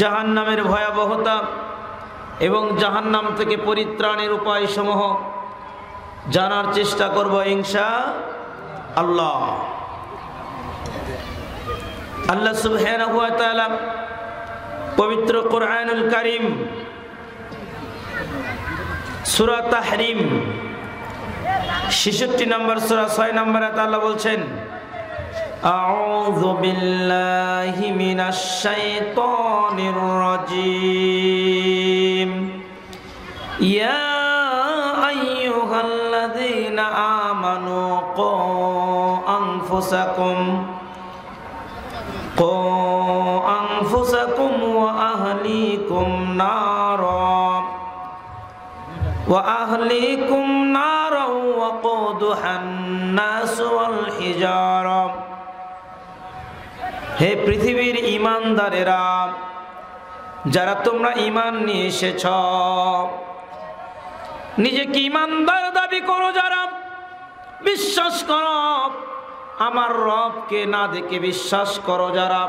জাহান্নামের ভয়াবহতা এবং জাহান্নাম থেকে পরিত্রাণের উপায়সমূহ জানার চেষ্টা করব ইনশাআল্লাহ। আল্লাহ সুবহানাহু ওয়া তাআলা পবিত্র কোরআনুল কারীম সূরা তাহরিম 66 নম্বর সূরা 6 নম্বর আয়াতে আল্লাহ বলছেন, আউযু বিল্লাহি মিনাশ শাইতানির রাজীম ইয়া আইয়ুহাল্লাযীনা আমানু কু আনফুসাকুম ওয়া আহলিকুম নারা ওয়াকুদুহান নাস ওয়াল হিজারা। হে পৃথিবীর ঈমানদারেরা, যারা তোমরা ঈমান নিয়ে এসেছ, নিজেকে ঈমানদার দাবি করো, যারা বিশ্বাস করো আমার রবকে না দেখে বিশ্বাস করো, যারা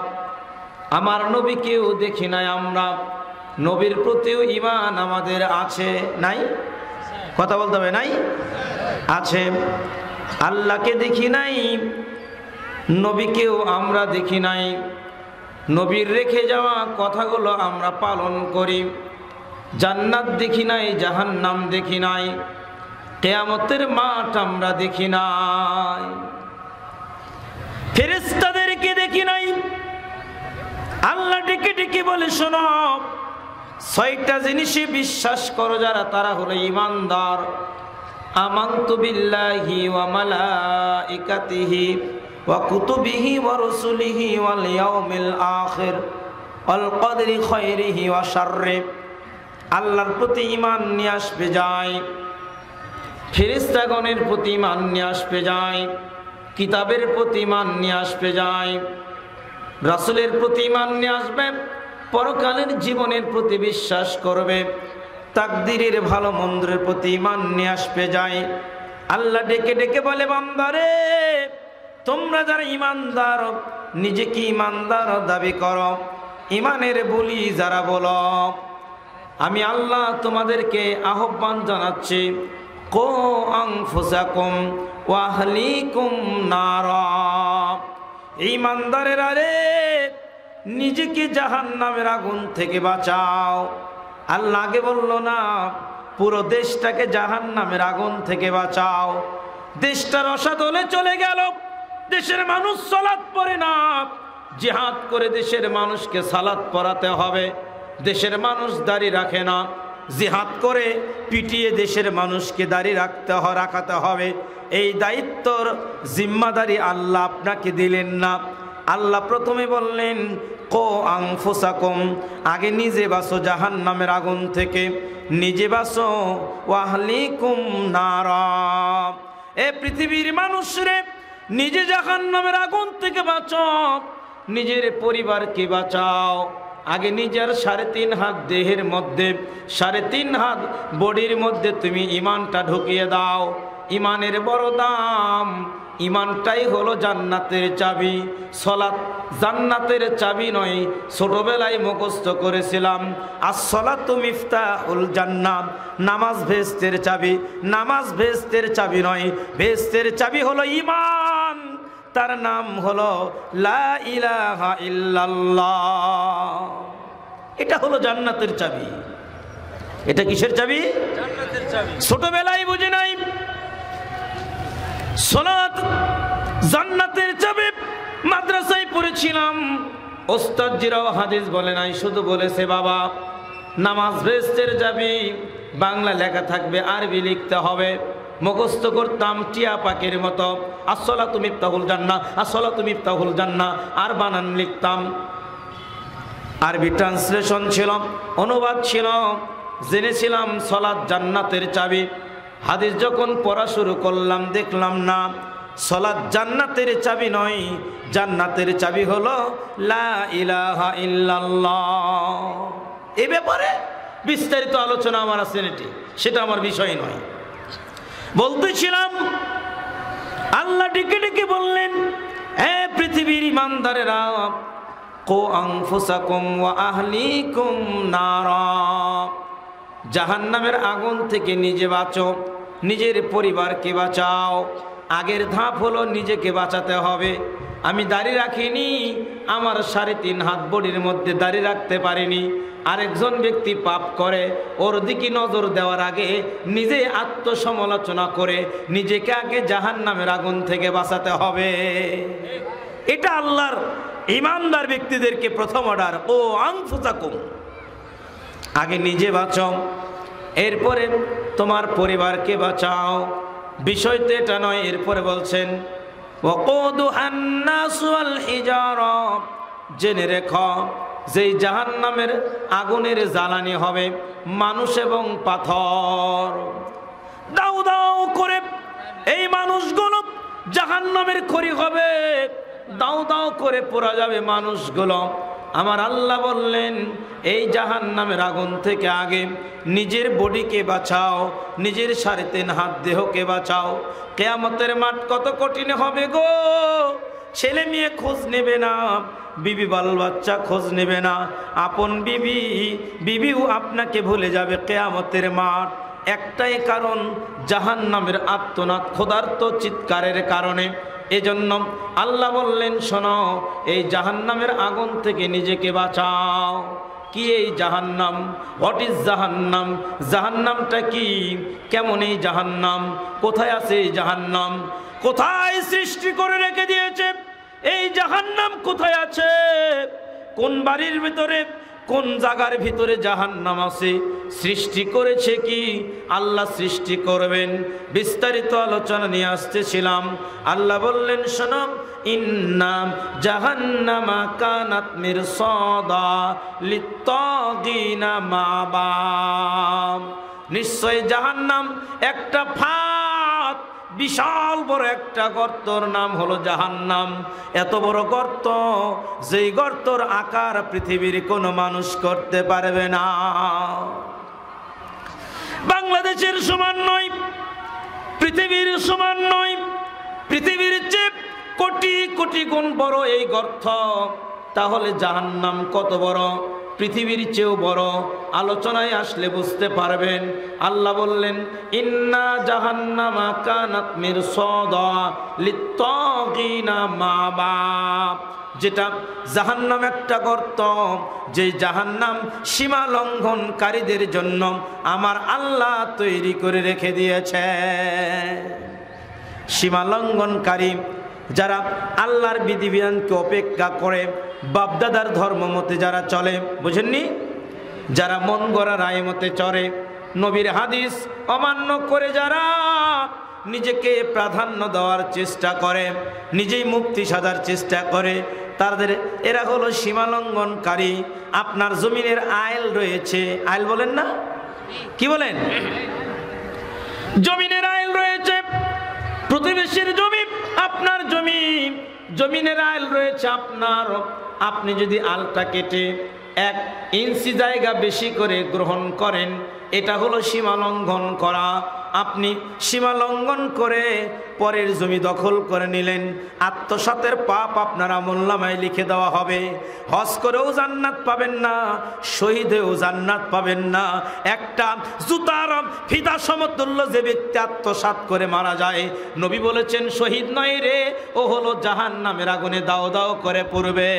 আমার নবীকেও দেখি নাই, আমরা নবীর প্রতিও ঈমান আমাদের আছে নাই? কথা বলতে হবে, নাই? আছে। আল্লাহকে দেখি নাই, নবীকেও আমরা দেখি নাই, নবীর রেখে যাওয়া কথাগুলো আমরা পালন করি। জান্নাত দেখি নাই, জাহান্নাম দেখি নাই, কিয়ামতের মাঠ আমরা দেখি নাই, ফেরেশতাদেরকে দেখি নাই। আল্লাহ ডেকে ডেকে বলে, শোনো, 6টা জিনিসে বিশ্বাস করো যারা, তারা হলো ঈমানদার। আমানতু বিল্লাহি ওয়া মালাইকাতিহি ওয়া কুতুবিহি ওয়া রুসুলিহি ওয়াল ইয়াউমিল আখির ওয়াল কদরি খায়রিহি ওয়া শাররি। আল্লাহর প্রতি ঈমান নিয়ে আসবে যায়, ফেরেশতাগণের প্রতি ঈমান নিয়ে আসবে যায়, কিতাবের প্রতি ঈমান নিয়ে আসবে যায়, রাসূলের প্রতি ঈমান নিয়ে আসবে, পরকালের জীবনের প্রতি বিশ্বাস করবে, তাকদীরের ভালো মন্দের প্রতি ঈমান নিয়ে আসবে যায়। আল্লাহ ডেকে ডেকে বলে, বান্দারে, তোমরা যারা ঈমানদার, নিজেকে ঈমানদার দাবি করো, ঈমানের বলি যারা বলো, আমি আল্লাহ তোমাদেরকে আহ্বান জানাচ্ছি, কু আনফুসাকুম ওয়া আহলিকুম নারা। ঈমানদারেরা রে, নিজেকে জাহান্নামের আগুন থেকে বাঁচাও। আল্লাহ আগে বললো না, পুরো দেশটাকে জাহান্নামের আগুন থেকে বাঁচাও। দেশটা রসাতলে চলে গেল, দেশের মানুষ সালাত পড়ে না, জিহাদ করে দেশের মানুষকে সালাত পড়াতে হবে। দেশের মানুষ দাড়ি রাখে না, জিহাদ করে পিটিয়ে দেশের মানুষকে দাড়ি রাখাতে হবে। এই দায়িত্বর জিম্মাদারি আল্লাহ আপনাকে দিলেন না। আল্লাহ প্রথমে বললেন, কু আনফুসাকুম, আগে নিজে বাঁচো জাহান্নামের আগুন থেকে, নিজে বাঁচো, ওয়া আহলিকুম নারা। এ পৃথিবীর মানুষরে, নিজে জাহান্নামের আগুন থেকে বাঁচো, নিজের পরিবারকে বাঁচাও। আগে নিজের 3.5 হাত দেহের মধ্যে, 3.5 হাত বডির মধ্যে তুমি ঈমানটা ঢুকিয়ে দাও। ঈমানের বড় দাম, ঈমানটাই হলো জান্নাতের চাবি। সালাত জান্নাতের চাবি নয়, ছোটবেলায় মুখস্থ করেছিলাম, আস-সালাতু মিফতাহুল জান্নাত, নামাজ বেহেশতের চাবি। নামাজ বেহেশতের চাবি নয়, বেহেশতের চাবি হলো ঈমান, তার নাম হলো লা ইলাহা ইল্লাল্লাহ। এটা হলো জান্নাতের চাবি। এটা কিসের চাবি? জান্নাতের চাবি। ছোটবেলায় বুঝি নাই সালাত জান্নাতের চাবি, মাদ্রাসায় পড়েছিলাম, ওস্তাদজিরাও হাদিস বলে নাই, শুধু বলেছে বাবা নামাজ বেহেশতের চাবি, বাংলা লেখা থাকবে, আরবি লিখতে হবে। মুখস্থ করতাম টিয়া পাখির মতো, আস-সালাতু মিফতাহুল জান্নাহ, আস-সালাতু মিফতাহুল জান্নাহ, আর বানান লিখতাম। আরবি ট্রান্সলেশন ছিল, অনুবাদ ছিল, জেনেছিলাম সালাত জান্নাতের চাবি। হাদিস যখন পড়া শুরু করলাম, দেখলাম না, সালাত জান্নাতের চাবি নয়, জান্নাতের চাবি হলো লা ইলাহা ইল্লাল্লাহ। এই ব্যাপারে বিস্তারিত আলোচনা আমার আছে, সেটা আমার বিষয় নয়। বলতেছিলাম, আল্লাহ ডেকে ডেকে বললেন, হে পৃথিবীর ইমানদারেরা, কু আনফুসাকুম ওয়া আহলিকুম নারা, জাহান্নামের আগুন থেকে নিজে বাঁচো, নিজের পরিবারকে বাঁচাও। আগের ধাপ হলো নিজেকে বাঁচাতে হবে। আমি দাড়ি রাখিনি, আমার 3.5 হাত বডির মধ্যে দাড়ি রাখতে পারিনি, আরেকজন ব্যক্তি পাপ করে, ওর দিকে নজর দেওয়ার আগে নিজে আত্মসমালোচনা করে নিজেকে আগে জাহান্নামের আগুন থেকে বাঁচাতে হবে। এটা আল্লাহর ইমানদার ব্যক্তিদেরকে প্রথম অর্ডার, ও আনফুসাকুম, আগে নিজে বাঁচাও, এরপরে তোমার পরিবারকে বাঁচাও। বিষয় তো এটা নয়। এরপরে বলছেন ওয়াকুদুহান নাস ওয়াল হিজারা, জেনে রেখো যেই জাহান্নামের আগুনের জ্বালানি হবে মানুষ এবং পাথর। দাউ দাউ করে এই মানুষগুলো জাহান্নামের খড়ি হবে, দাউ দাউ করে পোড়া যাবে মানুষগুলো। আমার আল্লাহ বললেন এই জাহান্নামের আগুন থেকে আগে নিজের বডিকে বাঁচাও, নিজের 3.5 হাত দেহকে বাঁচাও। কিয়ামতের মাঠ কত কঠিন হবে গো। ছেলে মেয়ে খোঁজ নেবে না, বিবি বাল বাচ্চা খোঁজ নেবে না, আপন বিবিও আপনাকে ভুলে যাবে কিয়ামতের মাঠ। একটাই কারণ, জাহান্নামের আর্তনাদ, ক্ষুধার্ত চিৎকারের কারণে। এজন্য আল্লাহ বললেন শোনো, এই জাহান্নামের আগুন থেকে নিজেকে বাঁচাও। কি এই জাহান্নাম? হোয়াট ইজ জাহান্নাম? জাহান্নামটা কি? কেমন এই জাহান্নাম? কোথায় আছে এই জাহান্নাম? কোথায় সৃষ্টি করে রেখে দিয়েছে এই জাহান্নাম? কোথায় আছে? কোন বাড়ির ভিতরে, কোন জায়গার ভিতরে জাহান্নাম আছে? সৃষ্টি করেছে কি? আল্লাহ সৃষ্টি করবেন। বিস্তারিত আলোচনা নিয়ে আসতেছিলাম। আল্লাহ বললেন শোনো, ইন্না জাহান্নামা কানাত মিরসাদা লিত্তাগিনা মাবা, নিশ্চয় জাহান্নাম একটা ফাঁদ, বিশাল বড় একটা গর্তর নাম হলো জাহান্নাম। এত বড় গর্ত, যেই গর্তর আকার পৃথিবীর কোনো মানুষ করতে পারবে না। বাংলাদেশের সমান নয়, পৃথিবীর সমান নয়, পৃথিবীর চেয়ে কোটি কোটি গুণ বড় এই গর্ত। তাহলে জাহান্নাম কত বড়? পৃথিবীর চেয়েও বড়। আলোচনায় আসলে বুঝতে পারবেন। আল্লাহ বললেন ইন্না জাহান্নামা কানাত মিরসাদা লিত্তাগিনা মাবা, যেটা জাহান্নাম একটা গর্ত, যে জাহান্নাম সীমা লঙ্ঘনকারীদের জন্য আমার আল্লাহ তৈরি করে রেখে দিয়েছে। সীমা লঙ্ঘনকারী যারা আল্লাহর বিধিবিধানকে উপেক্ষা করে, বাপদাদার ধর্ম মতে যারা চলে, বুঝেননি? যারা মন গড়া রায় মতে চলে, নবীর হাদিস অমান্য করে যারা নিজেকে প্রাধান্য দেওয়ার চেষ্টা করে, নিজেই মুক্তি সাজার চেষ্টা করে, তাদের এরা হলো সীমালঙ্ঘনকারী। আপনার জমিনের আইল রয়েছে, আইল বলেন না, কি বলেন? জমিনের আইল রয়েছে, প্রতিবেশীর জমি আপনার জমি, জমিনের আইল রয়েছে আপনার। আপনি যদি আলটা কেটে 1 ইঞ্চি জায়গা বেশি করে গ্রহণ করেন, এটা হলো সীমা লঙ্ঘন করা। আপনি সীমা লঙ্ঘন করে পরের জমি দখল করে নিলেন, আত্মসাতের পাপ আপনার আমলনামায় লিখে দেওয়া হবে। হজ করেও জান্নাত পাবেন না, শহীদেও জান্নাত পাবেন না। একটা জুতার ফিদা সমতুল্য যে ব্যক্তি আত্মসাৎ করে মারা যায়, নবী বলেছেন শহীদ নয় রে, ও হলো জাহান্নামের আগুনে দাও দাও করে পড়বে।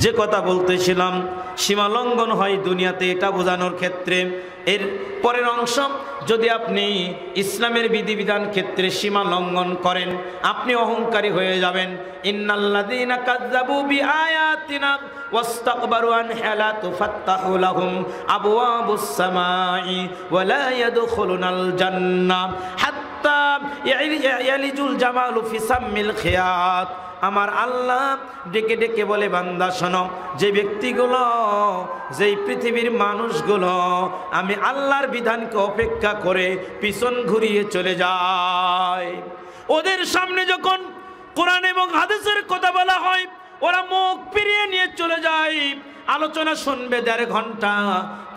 যে কথা বলতেছিলাম, সীমা লঙ্ঘন হয় দুনিয়াতে, এটা বোঝানোর ক্ষেত্রে। এর পরের অংশ, যদি আপনি ইসলামের বিধিবিধান ক্ষেত্রে সীমা লঙ্ঘন করেন, আপনি অহংকারী হয়ে যাবেন। ইন্নাল্লাযীনা কাযযাবু বিআয়াতিনা ওয়াস্তাকবারু আনহা লা তুফাত্তাহু লাহুম আবওয়াবুস সামাই ওয়া লা ইয়াদখুলুনাল জান্নাহ হাত্তা ইয়ালিজুল জামালু ফি সাম্মিল খিয়াত। আমার আল্লাহ ডেকে ডেকে বলে, বান্দা শোনো, যে ব্যক্তিগুলো, যেই পৃথিবীর মানুষগুলো আমি আল্লাহর বিধানকে অপেক্ষা করে পিছন ঘুরিয়ে চলে যায়, ওদের সামনে যখন কোরআন এবং হাদিসের কথা বলা হয়, ওরা মুখ ফিরিয়ে নিয়ে চলে যায়। আলোচনা শুনবে 1.5 ঘন্টা,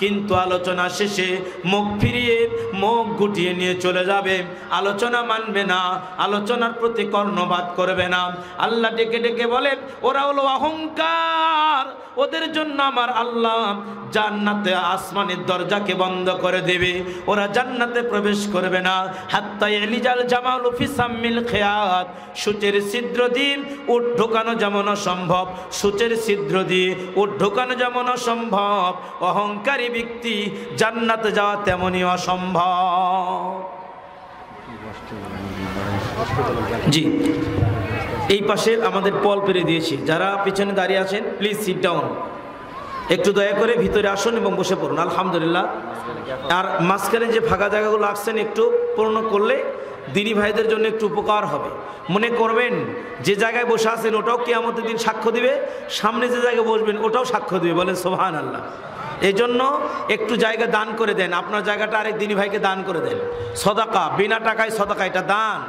কিন্তু আলোচনা শেষে মুখ ফিরিয়ে মুখ গুটিয়ে নিয়ে চলে যাবে, আলোচনা মানবে না, আলোচনার প্রতি কর্ণপাত করবে না। আল্লাহ ডেকে ডেকে বলে ওরা হলো অহংকার, ওদের জন্য আমার আল্লাহ জান্নাতে আসমানের দরজাকে বন্ধ করে দেবে, ওরা জান্নাতে প্রবেশ করবে না। হাত্তা ইয়ালিজাল জামালু ফি সাম্মিল খিয়াত, সূচের ছিদ্র দিয়ে উট ঢোকানো যেমন অসম্ভব, সূচের ছিদ্র দিয়ে উট ঢোকানো যেমন অসম্ভব, অহংকারী ব্যক্তি জান্নাতে যাওয়া তেমনই অসম্ভব। জি, এই পাশে আমাদের পল পেরে দিয়েছি, যারা পিছনে দাঁড়িয়ে আছেন প্লিজ সিট ডাউন, একটু দয়া করে ভিতরে আসুন এবং বসে পড়ুন। আলহামদুলিল্লাহ। আর মাঝখানে যে ফাঁকা জায়গাগুলো আসছেন একটু পূর্ণ করলে দিনী ভাইদের জন্য একটু উপকার হবে। মনে করবেন যে জায়গায় বসে আছেন ওটাও কিয়ামতের দিন সাক্ষ্য দিবে, সামনে যে জায়গায় বসবেন ওটাও সাক্ষ্য দিবে, বলেন সুবহানাল্লাহ। এই জন্য একটু জায়গা দান করে দেন, আপনার জায়গাটা আরেক দিনী ভাইকে দান করে দেন। সদাকা, বিনা টাকায় সদাকা, এটা দান।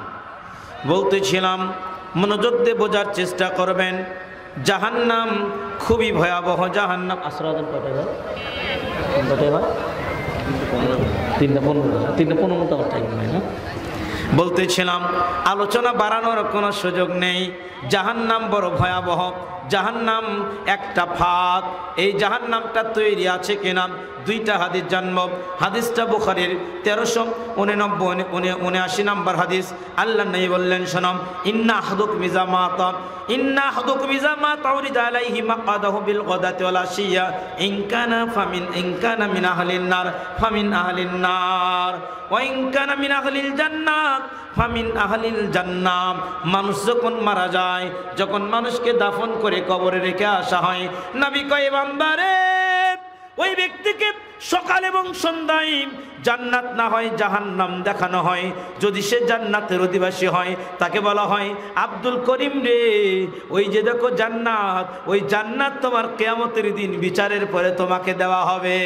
বলতেছিলাম মনোযোগ দিয়ে বোঝার চেষ্টা করবেন, জাহান্নাম খুবই ভয়াবহ। জাহান্নাম আসরাদের কটায় হয়? 3:15 টাইম হয় না? বলতেছিলাম আলোচনা বাড়ানোর কোনো সুযোগ নেই। জাহান্নাম বড় ভয়াবহ, জাহান্নাম একটা ফাঁদ। এই জাহান্নামটা তৈরি আছে কিনা 2টা হাদিস জন্ম। হাদিসটা বুখারীর 1379 নম্বর হাদিস। আল্লাহ নবী বললেন শোনো, ইন্না আহাদুকুম ইযা মাতা উরিদা আলাইহি মাকাদাহু বিল গাদাতি ওয়াল আশিয়া ইন কানা মিন আহলিন নার ফামিন আহলিন নার ওয়া ইন কানা মিন আহলিল জান্নাত ফামিন আহলিল জান্নাহ। মানুষ যখন মারা যায়, যখন মানুষকে দাফন করে কবরে রেখে আসা হয়, নবী কয় বান্দারে ওই ব্যক্তিকে সকাল এবং সন্ধ্যায় জান্নাত না হয় জাহান্নাম দেখানো হয়। যদি সে জান্নাতের অধিবাসী হয় তাকে বলা হয় আব্দুল করিম রে, ওই যে দেখো জান্নাত, ওই জান্নাত তোমার কিয়ামতের দিন বিচারের পরে তোমাকে দেওয়া হবে।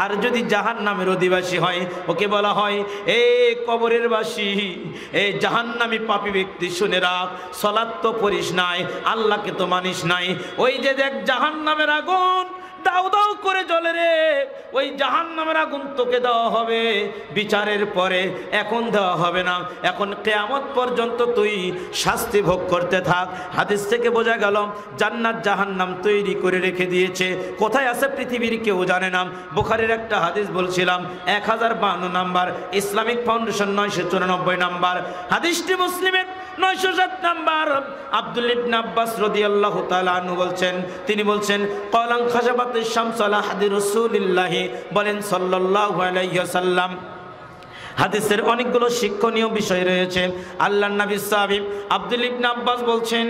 আর যদি জাহান্নামের অধিবাসী হয় ওকে বলা হয় এ কবরের বাসী, এ জাহান্নামী পাপী ব্যক্তি শুনে রাখ, সালাত তো পড়িস নাই, আল্লাহকে তো মানিস নাই, ওই যে দেখ জাহান্নামের আগুন দাউ দাউ করে জ্বলে রে, ওই জাহান্নামের আগুন তোকে দেওয়া হবে বিচারের পরে, এখন দেওয়া হবে না, এখন কিয়ামত পর্যন্ত তুই শাস্তি ভোগ করতে থাক। হাদিস থেকে বোঝা গেল জান্নাত জাহান্নাম তৈরি করে রেখে দিয়েছে, কোথায় আছে পৃথিবীর কেউ জানে না। বুখারীর একটা হাদিস বলছিলাম 1052 নাম্বার, ইসলামিক ফাউন্ডেশন 994 নাম্বার হাদিসটি, মুসলিমের 907 নাম্বার। আব্দুল্লাহ ইবনে আব্বাস রাদিয়াল্লাহু তাআলা আনহু বলছেন, তিনি বলছেন ক্বালান খাশাবাতিশ শামসু আলা হাদি রাসূলিল্লাহ, বলেন সাল্লাল্লাহু আলাইহি ওয়াসাল্লাম। হাদিসের অনেকগুলো শিক্ষণীয় বিষয় রয়েছে। আল্লাহর নবী সাহাবী আব্দুল্লাহ ইবনে আব্বাস বলছেন,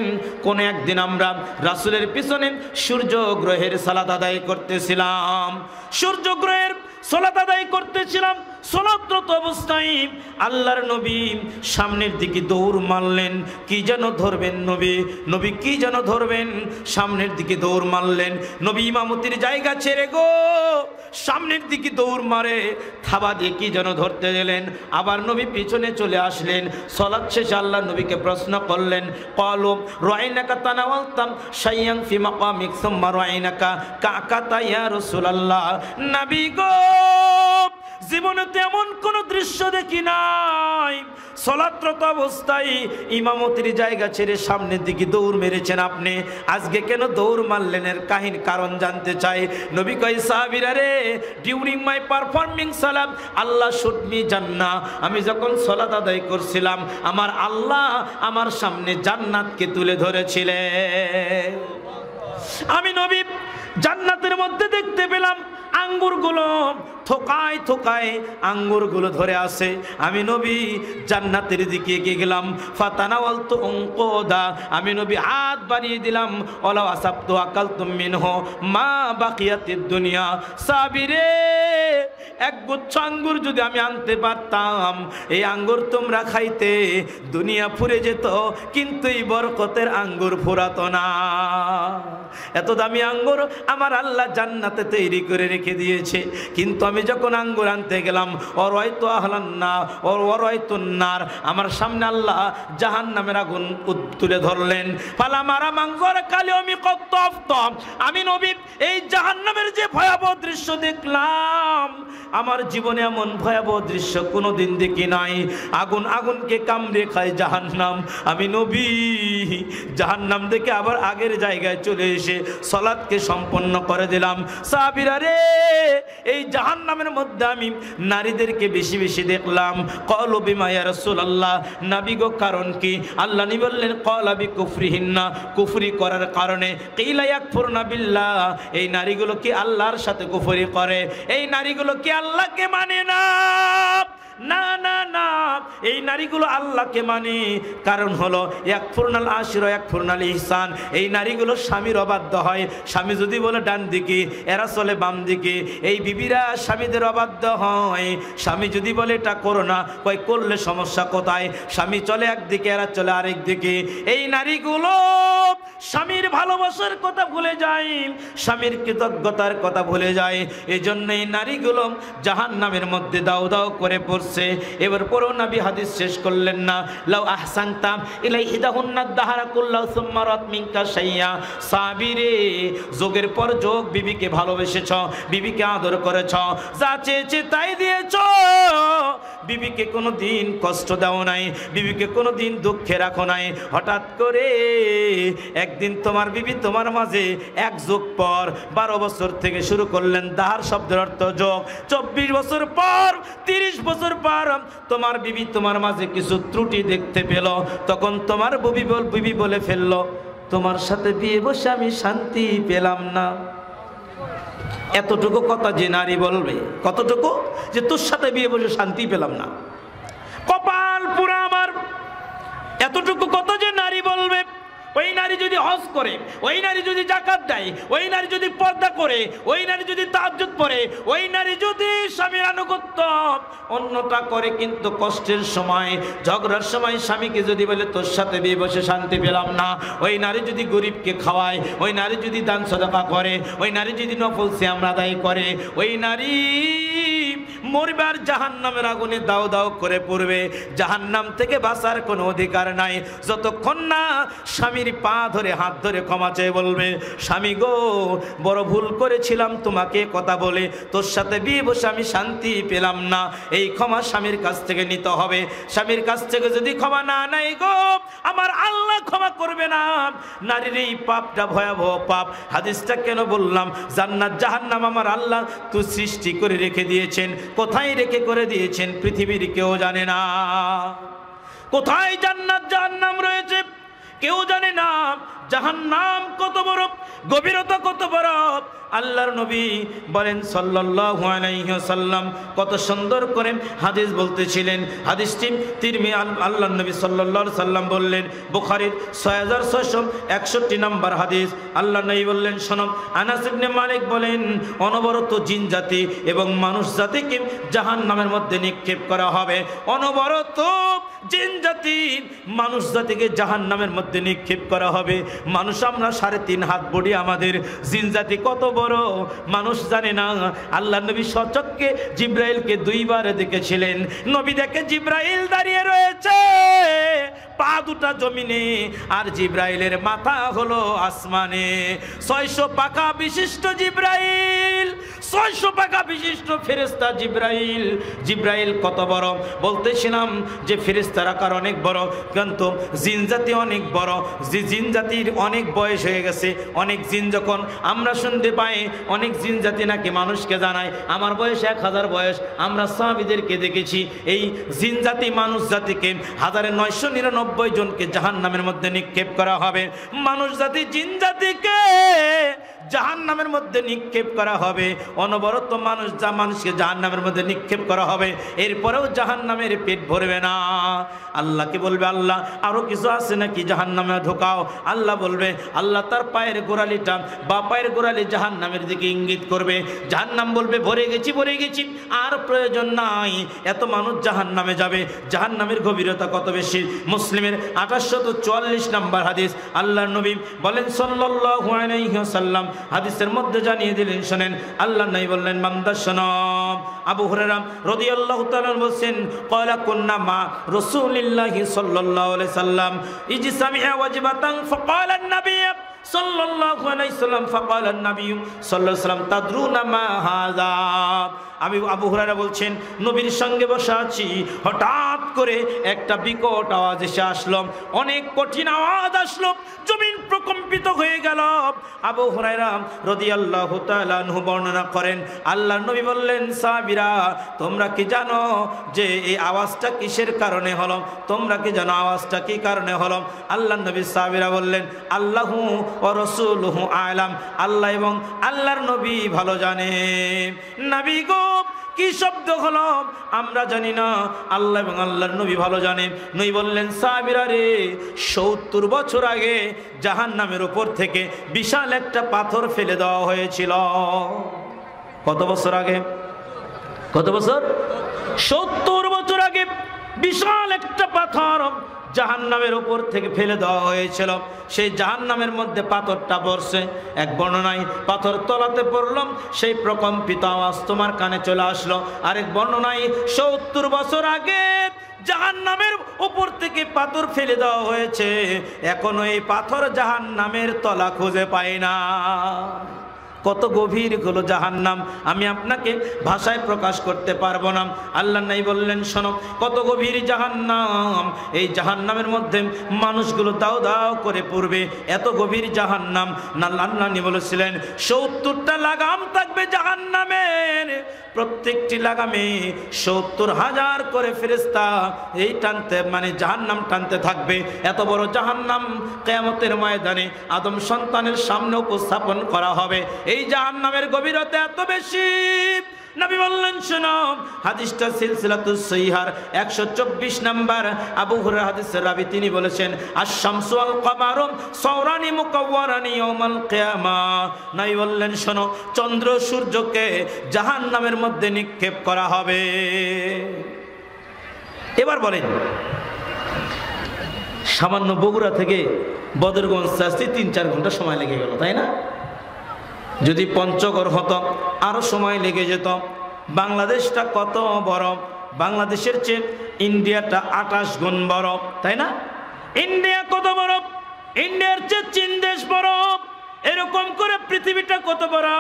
কোন একদিন আমরা রাসূলের পিছনে সূর্য গ্রহের সালাত আদায় করতেছিলাম, সূর্য গ্রহের সালাত আদায় করতেছিলাম। সালাতরত অবস্থায় আল্লাহর নবী সামনের দিকে দৌড় মারলেন, কি যেন ধরবেন নবী কি যেন ধরবেন, সামনের দিকে দৌড় মারলেন। নবী ইমামতির জায়গা ছেড়ে গো সামনের দিকে দৌড় মারে, থাবা দিয়ে কি যেন ধরতে গেলেন, আবার নবী পিছনে চলে আসলেন। সালাত শেষে আল্লাহ নবীকে প্রশ্ন করলেন, ক্বালু রাআইনাকা তানাওয়ালতাম শাইয়ান ফি মাকামিক সুম্মা রাআইনাকা কাকাতা ইয়া রাসূলুল্লাহ। নবী গো জীবনে তেমন কোন দৃশ্য দেখি নাই, সালাতরত অবস্থায় ইমামতির জায়গা ছেড়ে সামনের দিকে দৌড় মেরেছেন আপনি, আজকে কেন দৌড় মারলেন? এর কারণ জানতে চাই। নবী কয় সাহাবীরা রে, ডিউরিং মাই পারফর্মিং সালাত আল্লাহ শুড মি জান্নাহ, আমি যখন সালাত আদায় করছিলাম আমার আল্লাহ আমার সামনে জান্নাতকে তুলে ধরেছিলেন। আমি নবী জান্নাতের মধ্যে দেখতে পেলাম আঙ্গুরগুলো থোকায় থোকায় আঙ্গুরগুলো ধরে আছে। আমি নবী জান্নাতের দিকে এগিয়ে গেলাম, ফাতানাওয়ালতু উনকুদা, আমি নবী হাত বাড়িয়ে দিলাম, ওয়ালা আসাবতু আকালতুম মিনহু মা বাকিয়াতিদ দুনিয়া। সাবিরে এক গুচ্ছ আঙ্গুর যদি আমি আনতে পারতাম, এই আঙ্গুর তোমরা খাইতে, দুনিয়া ফুরে যেত, কিন্তু এই বরকতের আঙ্গুর ফুরাতো না। এত দামি আঙ্গুর আমার আল্লাহ জান্নাতে তৈরি করে রেখে দিয়েছে। কিন্তু আমি যখন আঙ্গুর আনতে গেলাম, অরয়তো আহলান্না অরয়তো নার, আমার সামনে আল্লাহ জাহান্নামের আগুন তুলে ধরলেন। পালা মারা মাঙ্গর কালে আমি কত আমি নবী এই জাহান্নামের যে ভয়াবহ দৃশ্য দেখলাম, আমার জীবনে এমন ভয়াবহ দৃশ্য কোনোদিন দেখি নাই। আগুন আগুনকে কামড়ে খায় জাহান্নাম। আমি নবী জাহান্নাম দেখে আবার আগের জায়গায় চলে এসে সালাতকে সম্পন্ন করে দিলাম। সাহাবীরা রে, এই জাহান্নামের মধ্যে আমি নারীদেরকে বেশি বেশি দেখলাম। ক্বালু বিমা ইয়া রাসূলুল্লাহ, নবী গো কারণ কি? আল্লাহ নবী বললেন ক্বালা বিকুফরিহিন্না, কুফরি করার কারণে। কিলা ইয়াকফুরনা বিল্লাহ, এই নারীগুলো কি আল্লাহর সাথে কুফরি করে? এই নারীগুলো কি আল্লাহকে মানে না? না না না, এই নারীগুলো আল্লাহকে মানে। কারণ হলো ইয়াকফুরনাল আশিরা ইয়াকফুরনাল ইহসান, এই নারীগুলো স্বামীর অবাধ্য হয়। স্বামী যদি বলে ডান দিকে, এরা চলে বাম দিকে। এই বিবিরা স্বামীদের অবাধ্য হয়। স্বামী যদি বলে এটা করো না, কই করলে সমস্যা কোথায়? স্বামী চলে একদিকে, এরা চলে আরেক দিকে। এই নারীগুলো স্বামীর ভালোবাসার কথা ভুলে যায়, স্বামীর কৃতজ্ঞতার কথা ভুলে যায়। এই জন্য এই নারীগুলো জাহান্নামের মধ্যে দাও দাও করে পড়ছে। এবার পরও নবী হাদিস শেষ করলেন না। লাউ আহসানতাম ইলাইহিদাহুন্না দাহরা কুল্লাহু সুম্মা রাত মিনকা শাইয়া, সাবিরে যোগের পর যোগ বিবিকে ভালোবেসেছ, বিবিকে আদর করেছ, যা চেয়েছে তাই দিয়েছ, বিবিকে কোনো দিন কষ্ট দাও নাই, বিবিকে কোনো দিন দুঃখে রাখো নাই। হঠাৎ করে একদিন তোমার বিবি তোমার মাঝে এক যুগ পর 12 বছর থেকে শুরু করলেন, দাহার শব্দের অর্থ যোগ। 24 বছর পর, 30 বছর পর তোমার বিবি তোমার মাঝে কিছু ত্রুটি দেখতে পেল, তখন তোমার বিবি বলে ফেললো, তোমার সাথে বিয়ে বসে আমি শান্তি পেলাম না। এতটুকু কথা যে নারী বলবে, কতটুকু? যে তোর সাথে বিয়ে বসে শান্তি পেলাম না। কপাল পুরা আমার। এতটুকু কথা যে নারী বলবে। ওই নারী যদি হজ করে, ওই নারী যদি যাকাত দেয়, ওই নারী যদি পর্দা করে, ওই নারী যদি তাহাজ্জুদ পড়ে, ওই নারী যদি স্বামীর আনুগত্য অন্যটা করে, কিন্তু কষ্টের সময়, ঝগড়ার সময় স্বামীকে যদি বলে তোর সাথে বিয়ে বসে শান্তি পেলাম না, ওই নারী যদি গরিবকে খাওয়ায়, ওই নারী যদি দান সদকা করে, ওই নারী যদি নফল সিয়াম আদায় করে, ওই নারী মরবার জাহান্নামের আগুনে দাও দাও করে পড়বে। জাহান্নাম থেকে বাঁচার কোনো অধিকার নাই যতক্ষণ না স্বামীর পা ধরে হাত ধরে ক্ষমা চেয়ে বলবে, স্বামী গো বড় ভুল করেছিলাম তোমাকে কথা বলে, তোর সাথে বিয়ে বসে আমি শান্তি পেলাম না। এই ক্ষমা স্বামীর কাছ থেকে নিতে হবে। স্বামীর কাছ থেকে যদি ক্ষমা না নাই গো, আমার আল্লাহ ক্ষমা করবে না। নারীর এই পাপটা ভয়াবহ পাপ। হাদিসটা কেন বললাম? জান্নাত জাহান্নাম আমার আল্লাহ তো সৃষ্টি করে রেখে দিয়েছেন। কোথায় রেখে করে দিয়েছেন পৃথিবীর কেউ জানে না। কোথায় জান্নাত জাহান্নাম রয়েছে কেউ জানে না। জাহান্নাম কত বড়, গভীরতা কত বড়, আল্লাহর নবী বলেন সাল্লাল্লাহু আলাইহি ওয়াসাল্লাম কত সুন্দর করে হাদিস বলতেছিলেন। হাদিসটি তিরমিজি, আল্লাহর নবী সাল্লাল্লাহু আলাইহি সাল্লাম বললেন, বুখারীর 6661 নম্বর হাদিস। আল্লাহর নবী বললেন, শোনো, আনাস ইবনে মালিক বলেন, অনবরত জিন জাতি এবং মানুষ জাতিকে জাহান্নামের মধ্যে নিক্ষেপ করা হবে। অনবরত জিন জাতি মানুষ জাতিকে জাহান্নামের মধ্যে নিক্ষেপ করা হবে। মানুষ আমরা 3.5 হাত বডি, আমাদের জিন জাতি কত বড় মানুষ জানে না। আল্লাহ নবী সচক্ষে জিব্রাইলকে 2 বার দেখেছিলেন। নবী দেখে জিব্রাইল দাঁড়িয়ে রয়েছে, পা দুটা জমিনে, আর জিব্রাইলের মাথা হলো আসমানে। 600 পাখা বিশিষ্ট জিব্রাইল, 600 পাখা বিশিষ্ট ফেরেশতা জিব্রাইল। জিব্রাইল কত বড় বলতেছিলাম যে ফেরেশতার আকার অনেক বড়, কিন্তু জিন জাতি অনেক বড়। যে জিন জাতির অনেক বয়স হয়ে গেছে। অনেক জিন যখন আমরা শুনতে পাই, অনেক জিন জাতি নাকি মানুষকে জানায় আমার বয়স 1000 বয়স। আমরা সাহাবীদেরকে দেখেছি এই জিন জাতি মানুষ জাতিকে 1999 জনকে জাহান্নামের মধ্যে নিক্ষেপ করা হবে। মানুষ জাতি জিন জাতিকে জাহান্নামের মধ্যে নিক্ষেপ করা হবে। অনবরত মানুষকে জাহান্নামের মধ্যে নিক্ষেপ করা হবে, এরপরেও জাহান্নামের পেট ভরবে না। আল্লাহকে বলবে, আল্লাহ আরো কিছু আছে নাকি জাহান্নামে ঢোকাও। আল্লাহ বলবে, আল্লাহ তার পায়ের গোড়ালিটা বা পায়ের গোড়ালি জাহান্নামের দিকে ইঙ্গিত করবে। জাহান্নাম বলবে, ভরে গেছি ভরে গেছি, আর প্রয়োজন নাই, এত মানুষ জাহান্নামে যাবে। জাহান্নামের গভীরতা কত বেশি! মুসলিমের 844 নম্বর হাদিস, আল্লাহর নবী বলেন সাল্লাল্লাহু আলাইহি ওয়াসাল্লাম, হাদিসের মধ্যে জানিয়ে দিলেন, শুনেন, আল্লাহ নবী বললেন, বান্দা শোনো। আবু হুরায়রা রাদিয়াল্লাহু তাআলা বলেন, ক্বালা কুন্না মা রাসূলিল্লাহি সাল্লাল্লাহু আলাইহি সাল্লাম ইজসামি'a ওয়াজবাতান ফাকালা আন-নবী সাল্লাল্লাহু আলাইহি সাল্লাম ফাকালা আন-নবী সাল্লাল্লাহু আলাইহি সাল্লাম তাদরুনা মা হাযা। আমি আবু হুরায়রা বলছেন, নবীর সঙ্গে বসে আছি, হঠাৎ করে একটা বিকট আওয়াজ এসে আসলো, অনেক কঠিন আওয়াজ আসলো, জমিন প্রকম্পিত হয়ে গেল। আবু হুরায়রা রাদিয়াল্লাহু তাআলা আনহু বর্ণনা করেন, আল্লাহর নবী বললেন, সাহাবীরা তোমরা কি জানো যে এই আওয়াজটা কিসের কারণে হলো? তোমরা কি জানো আওয়াজটা কি কারণে হলো? আল্লাহর নবী, সাহাবীরা বললেন, আল্লাহু ওয়া রাসূলুহু আ'লাম, আল্লাহ এবং আল্লাহর নবী ভালো জানে। নবী গো, কি শব্দ হলো আমরা জানি না, আল্লাহ এবং আল্লাহর নবী ভালো জানে। নবী বললেন, সাহাবীরা রে, 70 বছর আগে জাহান্নামের উপর থেকে বিশাল একটা পাথর ফেলে দেওয়া হয়েছিল। কত বছর আগে? কত বছর? 70 বছর আগে বিশাল একটা পাথর জাহান্নামের উপর থেকে ফেলে দেওয়া হয়েছিল। সেই জাহান্নামের মধ্যে পাথরটা পড়ছে, এক বর্ণনায় পাথর তলাতে পড়লাম, সেই প্রকম্পিত আওয়াজ তোমার কানে চলে আসলো। আরেক বর্ণনায় 70 বছর আগে জাহান্নামের উপর থেকে পাথর ফেলে দেওয়া হয়েছে, এখনো এই পাথর জাহান্নামের তলা খুঁজে পায় না। কত গভীর হলো জাহান্নাম, আমি আপনাকে ভাষায় প্রকাশ করতে পারবো না। আল্লাহ নাই বললেন, শোনো কত গভীর জাহান্নাম, এই জাহান্নামের মধ্যে মানুষগুলো দাও দাও করে পড়বে, এত গভীর জাহান্নাম। না, আল্লাহ নি বলেছিলেন 70টা লাগাম থাকবে জাহান্নামের, প্রত্যেকটি লাগামে 70,000 করে ফেরেশতা এই টানতে, মানে জাহান্নাম টানতে থাকবে। এত বড় জাহান্নাম কিয়ামতের ময়দানে আদম সন্তানের সামনে উপস্থাপন করা হবে। এই জাহান্নামের গভীরতা এত বেশি, নবী বললেন, শোনো, হাদিসটা সিলসিলাতুস সহিহার 124 নাম্বার আবু হুরায়রা হাদিসের রাবী, তিনি বলেছেন, আশ-শামসু ওয়াল কামারু সাওরানি মুকাওয়ারানি ইয়াউমাল কিয়ামাহ। নবী বললেন, শোনো, চন্দ্র সূর্যকে জাহান্নামের মধ্যে নিক্ষেপ করা হবে। এবার বলেন, সামান্য বগুড়া থেকে বদরগঞ্জ আসতে 3-4 ঘন্টা সময় লেগে গেল, তাই না? যদি পঞ্চগড় হতো আরো সময় লেগে যেত। বাংলাদেশটা কত বড়, বাংলাদেশের চেয়ে ইন্ডিয়াটা 28 গুণ বড়, তাই না? ইন্ডিয়া কত বড়, ইন্ডিয়ার চেয়ে চীন দেশ বড়। এরকম করে পৃথিবীটা কত বড়,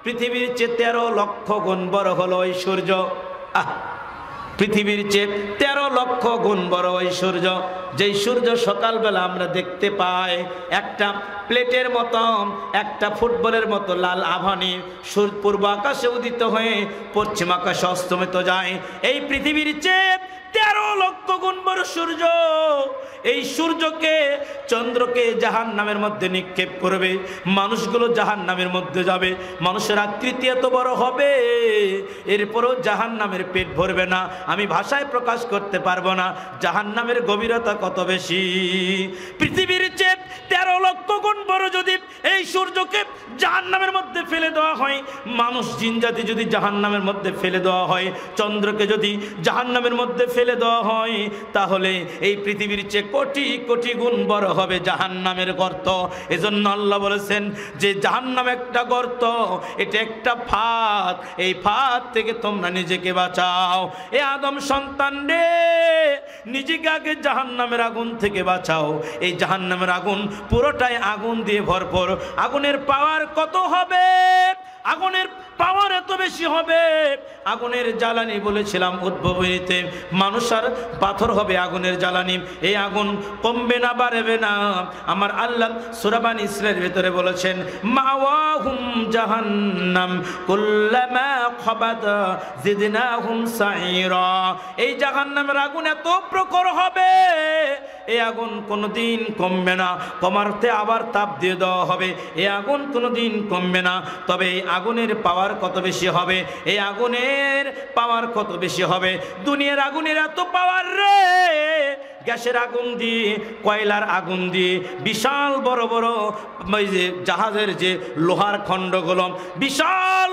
পৃথিবীর চেয়ে 13 লক্ষ গুণ বড় হলো ওই সূর্য। পৃথিবীর চেয়ে 13 লক্ষ গুণ বড় ওই সূর্য, যেই সূর্য সকালবেলা আমরা দেখতে পাই একটা প্লেটের মতো, একটা ফুটবলের মতো লাল আভানি পূর্ব আকাশে উদিত হয়ে পশ্চিম আকাশে অস্তমিত যায়। এই পৃথিবীর চেয়ে 13 লক্ষ গুণ বড় সূর্য, এই সূর্যকে চন্দ্রকে জাহান্নামের মধ্যে নিক্ষেপ করবে, মানুষগুলো জাহান্নামের মধ্যে যাবে। মানুষের আকৃতি এত বড় হবে, এরপরও জাহান্নামের পেট ভরবে না। আমি ভাষায় প্রকাশ করতে পারবো না জাহান্নামের গভীরতা কত বেশি। পৃথিবীর চেয়ে 13 লক্ষ গুণ বড় যদি এই সূর্যকে জাহান্নামের মধ্যে ফেলে দেওয়া হয়, মানুষ জিনজাতি যদি জাহান্নামের মধ্যে ফেলে দেওয়া হয়, চন্দ্রকে যদি জাহান্নামের মধ্যে ফেলে দেওয়া হয়, তাহলে এই পৃথিবীর চেয়ে কোটি কোটি গুণ বড় হবে জাহান্নামের গর্ত। এজন্য আল্লাহ বলেছেন যে জাহান্নাম একটা গর্ত, এটা একটা ফাঁদ, এই ফাঁদ থেকে তোমরা নিজেকে বাঁচাও। এ আদম সন্তান রে, নিজেকে আগে জাহান্নামের আগুন থেকে বাঁচাও। এই জাহান্নামের আগুন পুরোটাই আগুন দিয়ে ভরপুর। আগুনের পাওয়ার কত হবে, আগুনের পাওয়ার এত বেশি হবে। আগুনের জ্বালানি বলেছিলাম উদ্ভাবনীতে, মানুষ আর পাথর হবে আগুনের জ্বালানি। এই আগুন কমবে না, বাড়বে না। আমার আল্লাহ সূরা বানী ইসরাঈলের ভিতরে বলেছেন, মাওয়াহুম জাহান্নাম কুল্লামা খাবাত জিদনাহুম সাইরা। এই জাহান্নামের আগুন এত প্রখর হবে, এই আগুন কোনোদিন কমবে না, কমারতে আবার তাপ দিয়ে দেওয়া হবে, এই আগুন কোনোদিন কমবে না। তবে এই আগুনের পাওয়ার কত বেশি হবে, এই আগুনের পাওয়ার কত বেশি হবে, দুনিয়ার আগুনের এত পাওয়ার রে, গ্যাসের আগুন দিয়ে, কয়লার আগুন দিয়ে, বিশাল বড় বড় ওই যে জাহাজের যে লোহার খণ্ডগুলো, বিশাল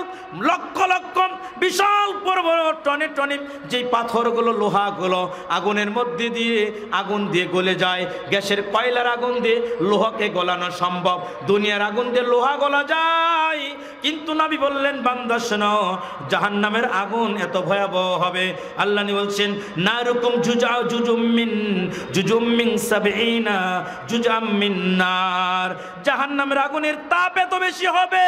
লক্ষ লক্ষ বিশাল বড় বড় টনে টনে যেই পাথরগুলো, লোহাগুলো আগুনের মধ্যে দিয়ে আগুন দিয়ে গলে যায়। গ্যাসের কয়লার আগুন দিয়ে লোহাকে গলানো সম্ভব, দুনিয়ার আগুন দিয়ে লোহা গলা যায়। কিন্তু নবী বললেন, বান্দা শোনো, জাহান্নামের আগুন এত ভয়াবহ হবে। আল্লাহ বলছেন, নারুকুম জুজুমিন সাবঈনা জুজাম মিন নার। জাহান্নামের আগুনের তাপ এত বেশি হবে,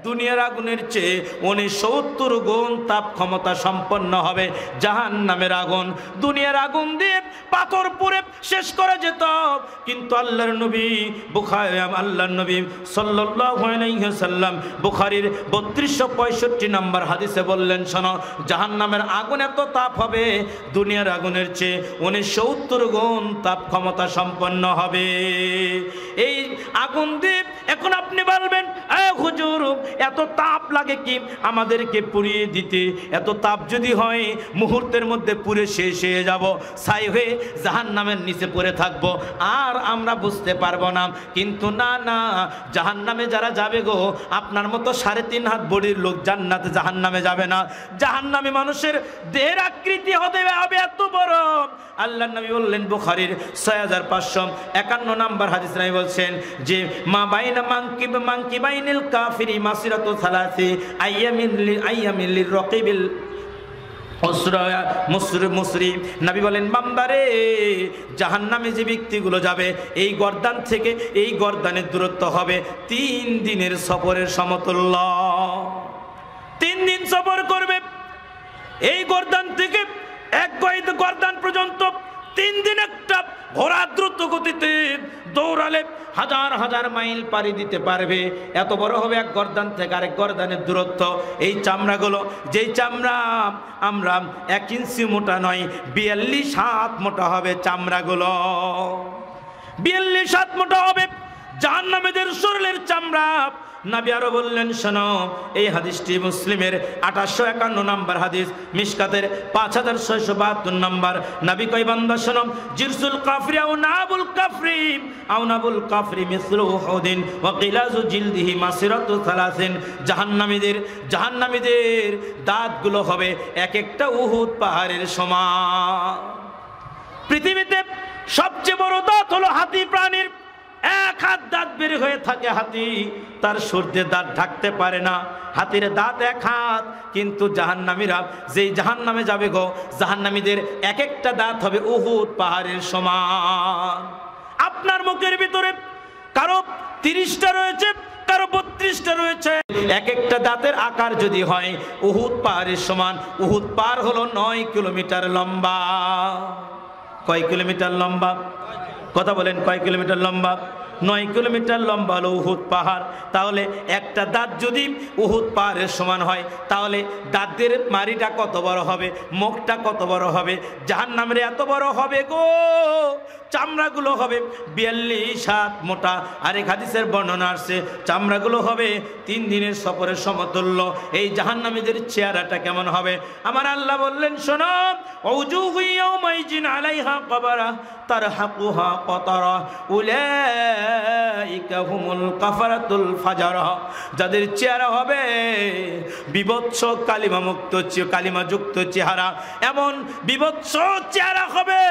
দুনিয়ার আগুনের চেয়ে 69 গুণ তাপ ক্ষমতা সম্পন্ন হবে জাহান্নামের আগুন। দুনিয়ার আগুন দিয়ে পাথর পুড়ে শেষ করে যেত, কিন্তু আল্লাহর নবী আল্লাহর নবী সাল্লাল্লাহু আলাইহি ওয়াসাল্লাম বুখারীর 3265 নম্বর হাদিসে বললেন, শোনো, জাহান্নামের আগুন এত তাপ হবে, দুনিয়ার আগুনের চেয়ে 69 গুণ তাপ ক্ষমতা সম্পন্ন হবে। এই আগুন দিয়ে এখন আপনি বলবেন, হুজুর এত তাপ লাগে কি আমাদেরকে পুড়িয়ে দিতে? এত তাপ যদি হয় মুহূর্তের মধ্যে পুড়ে শেষ হয়ে যাব, ছাই হয়ে জাহান্নামের নিচে পড়ে থাকবো, আর আমরা বুঝতে পারবো না। কিন্তু না না, জাহান্নামে যারা যাবে গো, আপনার মতো 3.5 হাত বডির লোক জান্নাতে জাহান্নামে যাবে না। জাহান্নামে মানুষের দেহের আকৃতি হবে এত বড়। আল্লাহ নবী বললেন, বুখারীর 6551 নম্বর হাদিস নবী বলছেন যে, মা বাইনা মানকিবাইনিল কাফিরি মাসিরাতু 3 আইয়ামিন লিররাকিবিল মুসরি। নবী বলেন, বান্দারে, জাহান্নামে যে ব্যক্তিগুলো যাবে, এই গর্দান থেকে এই গর্দানের দূরত্ব হবে 3 দিনের সফরের সমতুল্য। 3 দিন সফর করবে, এই গর্দান থেকে এক গর্দান পর্যন্ত 3 দিন একটা ঘোড়া দ্রুত গতিতে দৌড়ালে হাজার হাজার মাইল পাড়ি দিতে পারবে। এত বড় হবে এক গর্দান থেকে আরেক গর্দানের দূরত্ব। এই চামড়াগুলো, যেই চামড়া আমরা 1 ইঞ্চি মোটা নয়, 42 হাত মোটা হবে চামড়াগুলো, 42 হাত মোটা হবে জাহান্নামীদের শরীরের চামড়া। নবী আরো বললেন, শোনো, এই হাদিসটি মুসলিমের 851 নম্বর হাদিস, মিশকাতের 5672 নম্বর। নবী কয়, বান্দা শোনো, জিরসুল কাফরি আও নাবুল কাফরি মিসলু উহুদিন ওয়া কিলাজু জিলদিহি মাসিরাতু 30। জাহান্নামীদের দাঁতগুলো হবে এক একটা উহুদ পাহাড়ের সমান। পৃথিবীতে সবচেয়ে বড় দাঁত হলো হাতি প্রাণীর। 1 হাত দাঁত বের হয়ে থাকে হাতি, তার সূর্যের দাঁত ঢাকতে পারে না। হাতির দাঁত 1 হাত, কিন্তু জাহান্নামীরা যেই জাহান্নামে যাবে গো, জাহান্নামীদের এক একটা দাঁত হবে উহুদ পাহাড়ের সমান। আপনার মুখের ভিতরে কারো 30টা রয়েছে, কারো 32টা রয়েছে, এক একটা দাঁতের আকার যদি হয় উহুদ পাহাড়ের সমান। উহুদ পাহাড় হলো 9 কিলোমিটার লম্বা। কয় কিলোমিটার লম্বা? কথা বলেন, কয় কিলোমিটার লম্বা? 9 কিলোমিটার লম্বা হলো উহুদ পাহাড়। তাহলে একটা দাঁত যদি উহুদ পাহাড়ের সমান হয়, তাহলে দাঁতের মারিটা কত বড় হবে, মুখটা কত বড় হবে? জাহান্নামের এত বড় হবে গো, চামড়াগুলো হবে 42 হাত মোটা। আরেক হাদিসের বর্ণনা আসছে, চামড়াগুলো হবে 3 দিনের সফরের সমতুল্য। এই জাহান্নামীদের চেহারাটা কেমন হবে? আমার আল্লাহ বললেন, শোনো, ওযুহু ইয়াওমাইজিন আলাইহা কাবারা তারহাকুহা কাতারা উলাইকা হুমুল কাফারাতুল ফাজারা। যাদের চেহারা হবে বিভৎস কালিমাযুক্ত চেহারা, এমন বিভৎস চেহারা হবে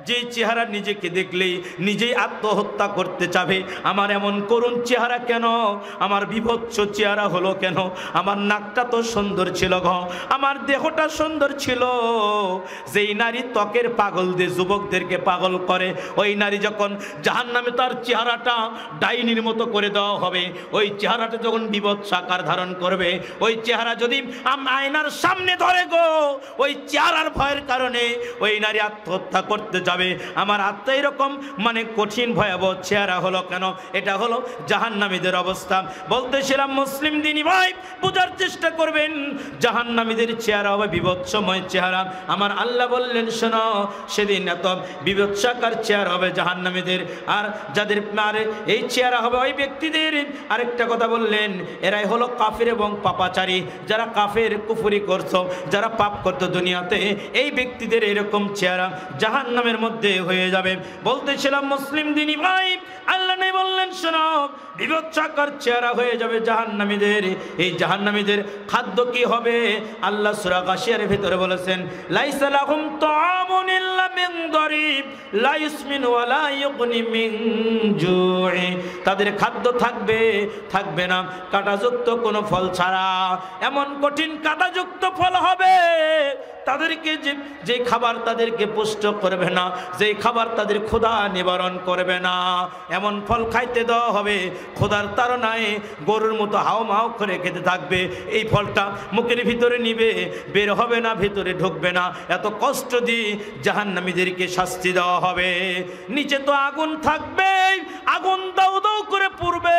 যে চেহারা নিজেকে দেখলেই নিজেই আত্মহত্যা করতে চাবে। আমার এমন করুণ চেহারা কেন? আমার বিভৎস চেহারা হলো কেন? আমার নাকটা তো সুন্দর ছিল গো, আমার দেহটা সুন্দর ছিল। যেই নারী ত্বকের পাগল দিয়ে যুবকদেরকে পাগল করে, ওই নারী যখন জাহান্নামে তার চেহারাটা ডাইনির মতো করে দেওয়া হবে, ওই চেহারাটা যখন বিভৎস আকার ধারণ করবে, ওই চেহারা যদি আয়নার সামনে ধরে গো, ওই চেহারার ভয়ের কারণে ওই নারী আত্মহত্যা করতে যাবে। আমার আত্মা এরকম মানে কঠিন ভয়াবহ চেহারা হলো কেন? এটা হলো জাহান্নামীদের অবস্থা। বলতেছিলাম মুসলিম দিনী ভাই, বোঝার চেষ্টা করবেন, জাহান্নামীদের চেহারা হবে বিভৎসময় চেহারা। আমার আল্লাহ বললেন শোনো, সেদিন এত বিভৎসাকার চেহারা হবে জাহান্নামীদের। আর যাদের এই চেহারা হবে ওই ব্যক্তিদের, আরেকটা কথা বললেন, এরাই হলো কাফের এবং পাপাচারী। যারা কাফের কুফরি করছো, যারা পাপ করতো দুনিয়াতে, এই ব্যক্তিদের এরকম চেহারা জাহান্নামের মধ্যে হয়ে যাবে। বলতেছিলাম মুসলিম দিনী ভাই, আল্লাহ নেই বললেন শোনো, বিভৎসাকার চেহারা হয়ে যাবে জাহান্নামীদের। এই জাহান্নামীদের খাদ্য কি হবে? আল্লাহ সূরা গাশিয়ার ভিতরে বলেছেন, লাইসা লাহুম তাআমুন ইল্লা মিন দারিব লা ইসমিন ওয়া লা ইউগনি মিন জুই। তাদের খাদ্য থাকবে না কাঁটাযুক্ত কোনো ফল ছাড়া। এমন কঠিন কাঁটাযুক্ত ফল হবে, তাদেরকে যে খাবার তাদেরকে পুষ্ট করবে না, যে খাবার তাদের ক্ষুধা নিবারণ করবে না, এমন ফল খাইতে দেওয়া হবে, ক্ষুধার তাড়নায় গরুর মতো হাও মাও করে খেতে থাকবে। এই ফলটা মুখের ভিতরে নিবে, বের হবে না, ভিতরে ঢুকবে না। এত কষ্ট দিয়ে জাহান্নামীদেরকে শাস্তি দেওয়া হবে। নিচে তো আগুন থাকবে, আগুন দাউ দাউ করে পুড়বে,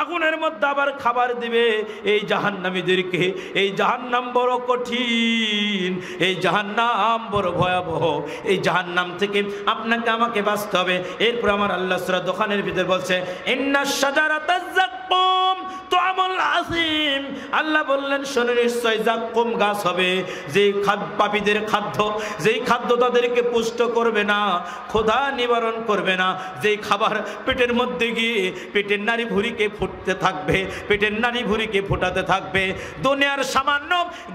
আগুনের মধ্যে আবার খাবার দিবে এই জাহান্নামীদেরকে। এই জাহান্নাম বড় কঠিন, এই জাহান্নাম বড় ভয়াবহ। এই জাহান্নাম থেকে আপনাকে আমাকে বাঁচতে হবে। এরপর আমার আল্লাহ সূরা দোকানের ভিতর বলছে, ইন্নাশ শাজারাতাজ যাক্কুম তুআমুল আসিম। আল্লাহ বললেন শোনো, নিশ্চয় যাক্কুম গাছ হবে, যেই পাপীদের খাদ্য, যেই খাদ্য তাদেরকে পুষ্ট করবে না, ক্ষুধা নিবারণ করবে না, যেই খাবার পেটের মধ্যে গিয়ে পেটের নাড়ি ভুঁড়িকে ফুটতে থাকবে, পেটের নাড়ি ভুঁড়িকে ফোটাতে থাকবে। দুনিয়ার সামান্য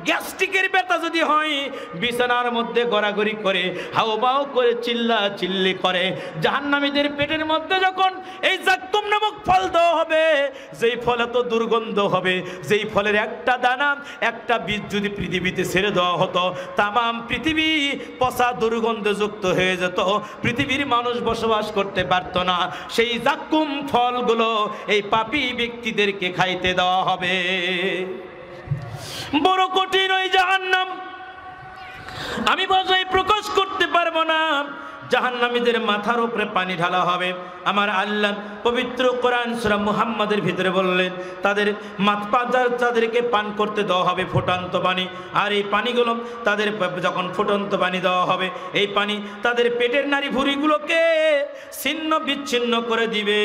গ্যাস্ট্রিকের ব্যথা যদি হয়, বিছানার মধ্যে গড়াগড়ি করে হাওমাও করে চিল্লা চিল্লি করে। জাহান্নামীদের পেটের মধ্যে যখন এই যাক্কুম নামক ফল দেওয়া হবে, যেই ফল এত দুর্গন্ধ হবে, যেই ফলের একটা দানা, একটা বীজ যদি পৃথিবীতে ছেড়ে দেওয়া হতো, তামাম পৃথিবী পচা দুর্গন্ধযুক্ত হয়ে যেত, পৃথিবীর মানুষ বসবাস করতে পারত না। সেই যাক্কুম ফলগুলো এই পাপী ব্যক্তিদেরকে খাইতে দেওয়া হবে। বড় কঠিন ওই জাহান্নাম, আমি ভাষায় প্রকাশ করতে পারবো না। জাহান্নামীদের মাথার উপরে পানি ঢালা হবে। আমার আল্লাহ পবিত্র কোরআন সূরা মুহাম্মাদের ভিতরে বললেন, তাদের তাদেরকে পান করতে দেওয়া হবে ফুটন্ত পানি। আর এই পানিগুলো তাদের যখন ফুটন্ত পানি দেওয়া হবে, এই পানি তাদের পেটের নাড়ি ভুঁড়িগুলোকে ছিন্ন বিচ্ছিন্ন করে দিবে।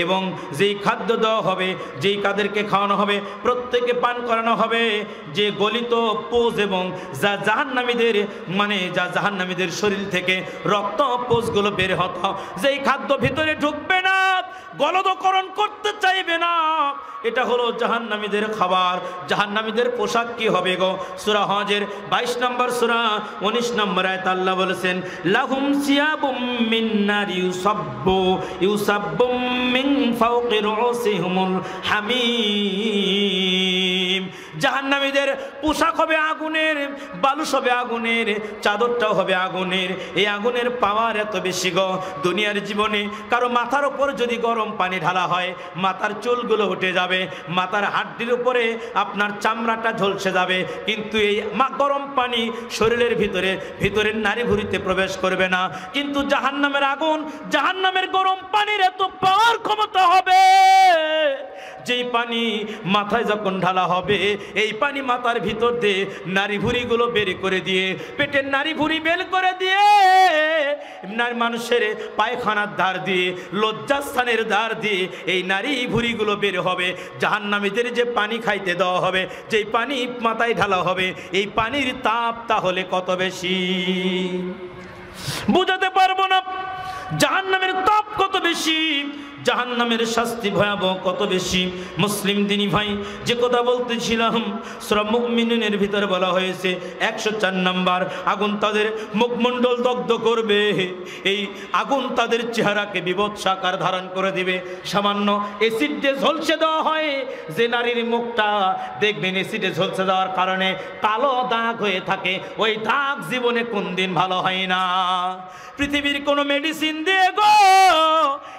এবং যেই খাদ্য দেওয়া হবে, যেই কাদেরকে খাওয়ানো হবে, প্রত্যেকে পান করানো হবে যে গলিত পোজ, এবং যা জাহান্নামীদের শরীর থেকে রক্ত পোষগুলো বের হতো, যেই খাদ্য ভিতরে ঢুকবে না, গলদকরণ করতে চাইবে না, এটা হলো জাহান্নামীদের খাবার। জাহান্নামীদের পোশাক কি হবে গো? সূরা হজের 22 নম্বর সূরা 19 নম্বর আয়াত আল্লাহ বলেছেন, লাহুম সিয়াবুম মিন নার ইউসাব্বু মিন ফাওকি রুউসিহিমুল হামিম। জাহান্নামীদের পোশাক হবে আগুনের, বালুস হবে আগুনের, চাদরটাও হবে আগুনের। এই আগুনের পাওয়ার এত বেশি গো, দুনিয়ার জীবনে কারো মাথার উপর যদি গরম পানি ঢালা হয়, মাথার চুলগুলো উঠে যাবে, মাথার হাড্ডির উপরে আপনার চামড়াটা ঝলসে যাবে, কিন্তু এই গরম পানি শরীরের ভিতরের নাড়ি ভুঁড়িতে প্রবেশ করবে না। কিন্তু জাহান্নামের আগুন, জাহান্নামের গরম পানির এত পাওয়ার ক্ষমতা হবে, যেই পানি মাথায় যখন ঢালা হবে, এই পানি মাথার ভিতর দিয়ে নারী ভুঁড়িগুলো বের করে দিয়ে, পেটের নারী ভুঁড়ি বের করে দিয়ে, মানুষের পায়খানার ধার দিয়ে, লজ্জাস্থানের ধার দিয়ে এই নারী ভুঁড়িগুলো বের হবে। জাহান্নামীদের যে পানি খাইতে দেওয়া হবে, যেই পানি মাথায় ঢালা হবে, এই পানির তাপ তাহলে কত বেশি বুঝাতে পারবো না। জাহান্নামের তাপ কত বেশি, জাহান্নামের শাস্তি ভয়াবহ কত বেশি। মুসলিম দিনী ভাই, যে কথা বলতেছিলাম, সূরা মুমিনুনের ভিতরে বলা হয়েছে 104 নম্বর, আগুন তাদের মুখমণ্ডল দগ্ধ করবে। এই আগুন তাদের চেহারাকে বিভৎসাকার ধারণ করে দিবে। সামান্য অ্যাসিড দিয়ে ঝলসে দেওয়া হয়, যে নারীর মুখটা দেখবেন অ্যাসিডে ঝলসে দেওয়ার কারণে কালো দাগ হয়ে থাকে, ওই দাগ জীবনে কোনদিন ভালো হয় না। পৃথিবীর কোনো মেডিসিন দিয়ে গো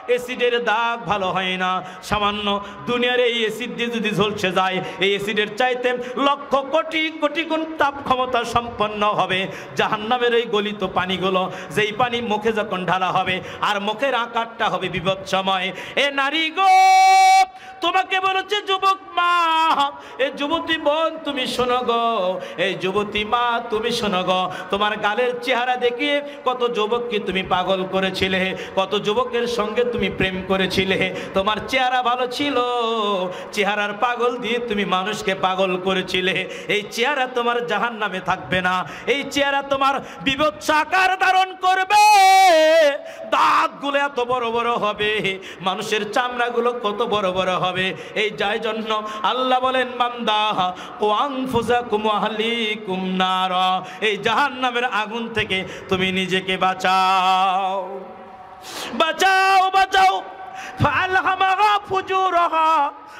অ্যাসিডের দাগ রাগ ভালো হয় না। সামান্য দুনিয়ার এই এসিড দিয়ে যদি ঝলসে যায়, এই এসিডের চাইতে লক্ষ কোটি কোটি গুণ তাপ ক্ষমতা সম্পন্ন হবে জাহান্নামের এই গলিত পানিগুলো। যেই পানি মুখে যখন ঢালা হবে আর মুখের আকারটা হবে বিভৎসময়। এ নারী গো, তোমাকে বলেছে যুবক মা, এই যুবতী বোন তুমি শোনো গো, এই যুবতী মা তুমি শোনো গো, তোমার গালের চেহারা দেখিয়ে কত যুবককে তুমি পাগল করেছিলে, কত যুবকের সঙ্গে তুমি প্রেম করেছিলে। তোমার চেহারা ভালো ছিল, চেহারার পাগল দিয়ে তুমি মানুষকে পাগল করেছিলে। এই চেহারা তোমার জাহান্নামে থাকবে না, এই চেহারা তোমার বিভৎস আকার ধারণ করবে। দাঁতগুলো এত বড় বড় হবে, মানুষের চামড়াগুলো কত বড় বড় হবে। এই যাই জন্য আল্লাহ বলেন বান্দা ও আনফুসাকুম ওয়া আহলিকুম নারা, এই জাহান্নামের আগুন থেকে তুমি নিজেকে বাঁচাও, বাঁচাও, বাঁচাও। ফাআলহামাহা ফুজুরাহা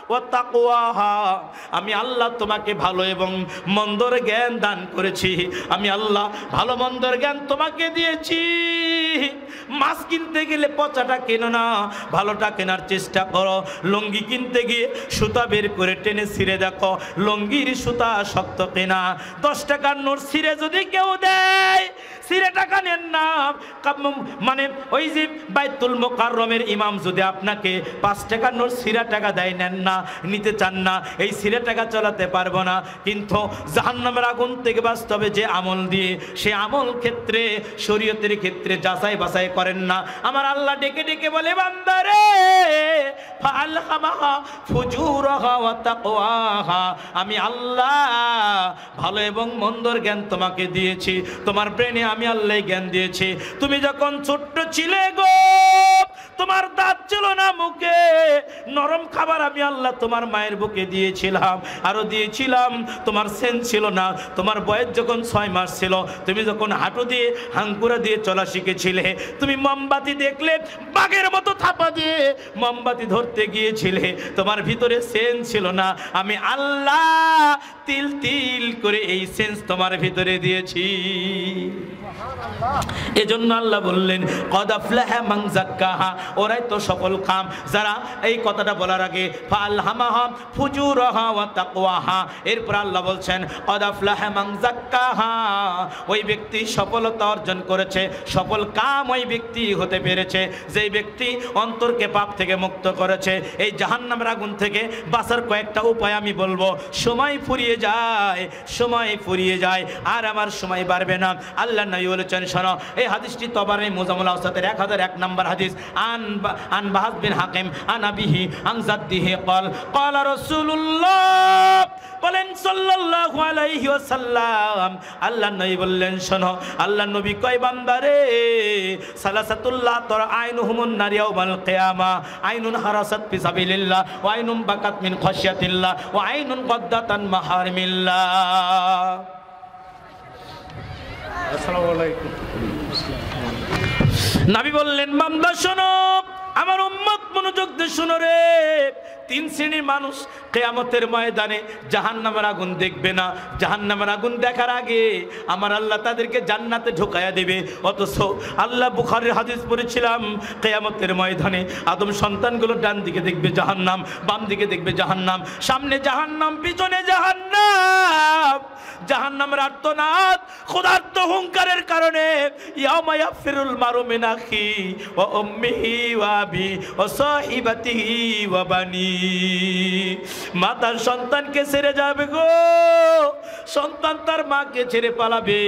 ওয়া তাকওয়াহা, আমি আল্লাহ তোমাকে ভালো এবং মন্দর জ্ঞান দান করেছি। আমি আল্লাহ ভালো মন্দর জ্ঞান তোমাকে দিয়েছি। মাছ কিনতে গেলে পচাটা কেনো না, ভালোটা কেনার চেষ্টা করো। লুঙ্গি কিনতে গিয়ে সুতা বের করে টেনে ছিঁড়ে দেখো লুঙ্গির সুতা শক্ত কেনা। 10 টাকার নোট ছিঁড়ে যদি কেউ দেয়, ছিঁড়ে টাকা নেন না। মানে ওই যে বাইতুল মুকাররমের ইমাম যদি আপনাকে 5 টাকার নোট ছিঁড়া টাকা দেয়, নেন না, নিতে চান না, এই ছিঁড়ে টাকা চালাতে পারবো না। কিন্তু জাহান্নামের আগুন থেকে বাঁচতে হবে যে আমল দিয়ে, সে আমল ক্ষেত্রে শরীয়তের ক্ষেত্রে যাচাই বাছাই করেন না। আমার আল্লাহ ডেকে ডেকে বলে বান্দারে ফাআলহামাহা ফুজুরাহা ওয়া তাকওয়াহা, আমি আল্লাহ ভালো এবং মন্দর জ্ঞান তোমাকে দিয়েছি। তোমার ব্রেনে আমি আল্লাহ জ্ঞান দিয়েছি। তুমি যখন ছোট্ট ছিলে গো, তোমার দাঁত ছিল না মুখে, নরম খাবার আমি আল্লাহ তোমার মায়ের বুকে দিয়েছিলাম, আরো দিয়েছিলাম। তোমার সেন্স ছিল না, তোমার বয়স যখন 6 মাস ছিল, তুমি যখন হাঁটু দিয়ে হাঙ্কুরা দিয়ে চলা শিখেছিলে, তুমি মোমবাতি দেখলে বাঘের মতো থাপা দিয়ে মোমবাতি ধরতে গিয়েছিলে, তোমার ভিতরে সেন্স ছিল না। আমি আল্লাহ তিল তিল করে এই সেন্স তোমার ভিতরে দিয়েছি। এজন্য আল্লাহ বললেন কদ আফলাহা মান যাক্কাহা, ওরাই তো সফল কাম যারা এই কথাটা বলার আগে ফাআলহামাহা ফুজুরাহা ওয়া তাকওয়াহা, এরপর আল্লাহ বলছেন কদ আফলাহা মান যাক্কাহা, ওই ব্যক্তি সফলতা অর্জন করেছে, সফল কাম ওই ব্যক্তি হতে পেরেছে যেই ব্যক্তি অন্তরকে পাপ থেকে মুক্ত করেছে। এই জাহান্নামের আগুন থেকে বাঁচার কয়েকটা উপায় আমি বলবো। সময় ফুরিয়ে যায়, সময় ফুরিয়ে যায়, আর আমার সময় বাড়বে না। আল্লাহ নবী বলেছেন শোনো, এই হাদিসটি তবারে মুজামুল আওসাতের 1001 নম্বর হাদিস। আন বাহাস বিন হাকিম আন আবিহি আন জাদ্দিহি قال قال রাসূলুল্লাহ, বলেন সাল্লাল্লাহু আলাইহি ওয়াসাল্লাম, আল্লাহ নবী বললেন শোনো, আল্লাহ নবী কয় বান্দারে সালাসাতুল্লাহ তর আইনুহুমুন নার ইয়াউমাল কিয়ামা, আইনুন হারাসাত ফি সাবিলিল্লাহ ওয়া আইনুন বাকাত মিন খাশিয়াতিল্লাহ ওয়া আইনুন কদ্দাতান মাহারিমিল্লাহ। আসসালামু আলাইকুম। নবী বললেন বান্দা শোনো, আমার উম্মত মনোযোগ দিয়ে শোনো রে, 3 শ্রেণীর মানুষ কিয়ামতের ময়দানে জাহান্নামের আগুন দেখবে না। জাহান্নামের আগুন দেখার আগে আমার আল্লাহ তাদেরকে জান্নাতে ঢোকায়া দেবে। অথচ আল্লাহ বুখারীর হাদিস পড়েছিলাম, কিয়ামতের ময়দানে আদম সন্তানগুলো ডান দিকে দেখবে জাহান্নাম, বাম দিকে দেখবে জাহান্নাম, সামনে জাহান্নাম, পিছনে জাহান্নাম। জাহান্নামের আর্তনাদ, ক্ষুধার্ত হুঙ্কারের কারণে ইয়াউমা ইয়াফিরুল মারু মিন আখি ওয়া উম্মিহি ওয়া আবি ওয়া সাহিবাতিহি ওয়া বানি, মাতার সন্তানকে ছেড়ে যাবে গো, সন্তান তার মাকে ছেড়ে পালাবে,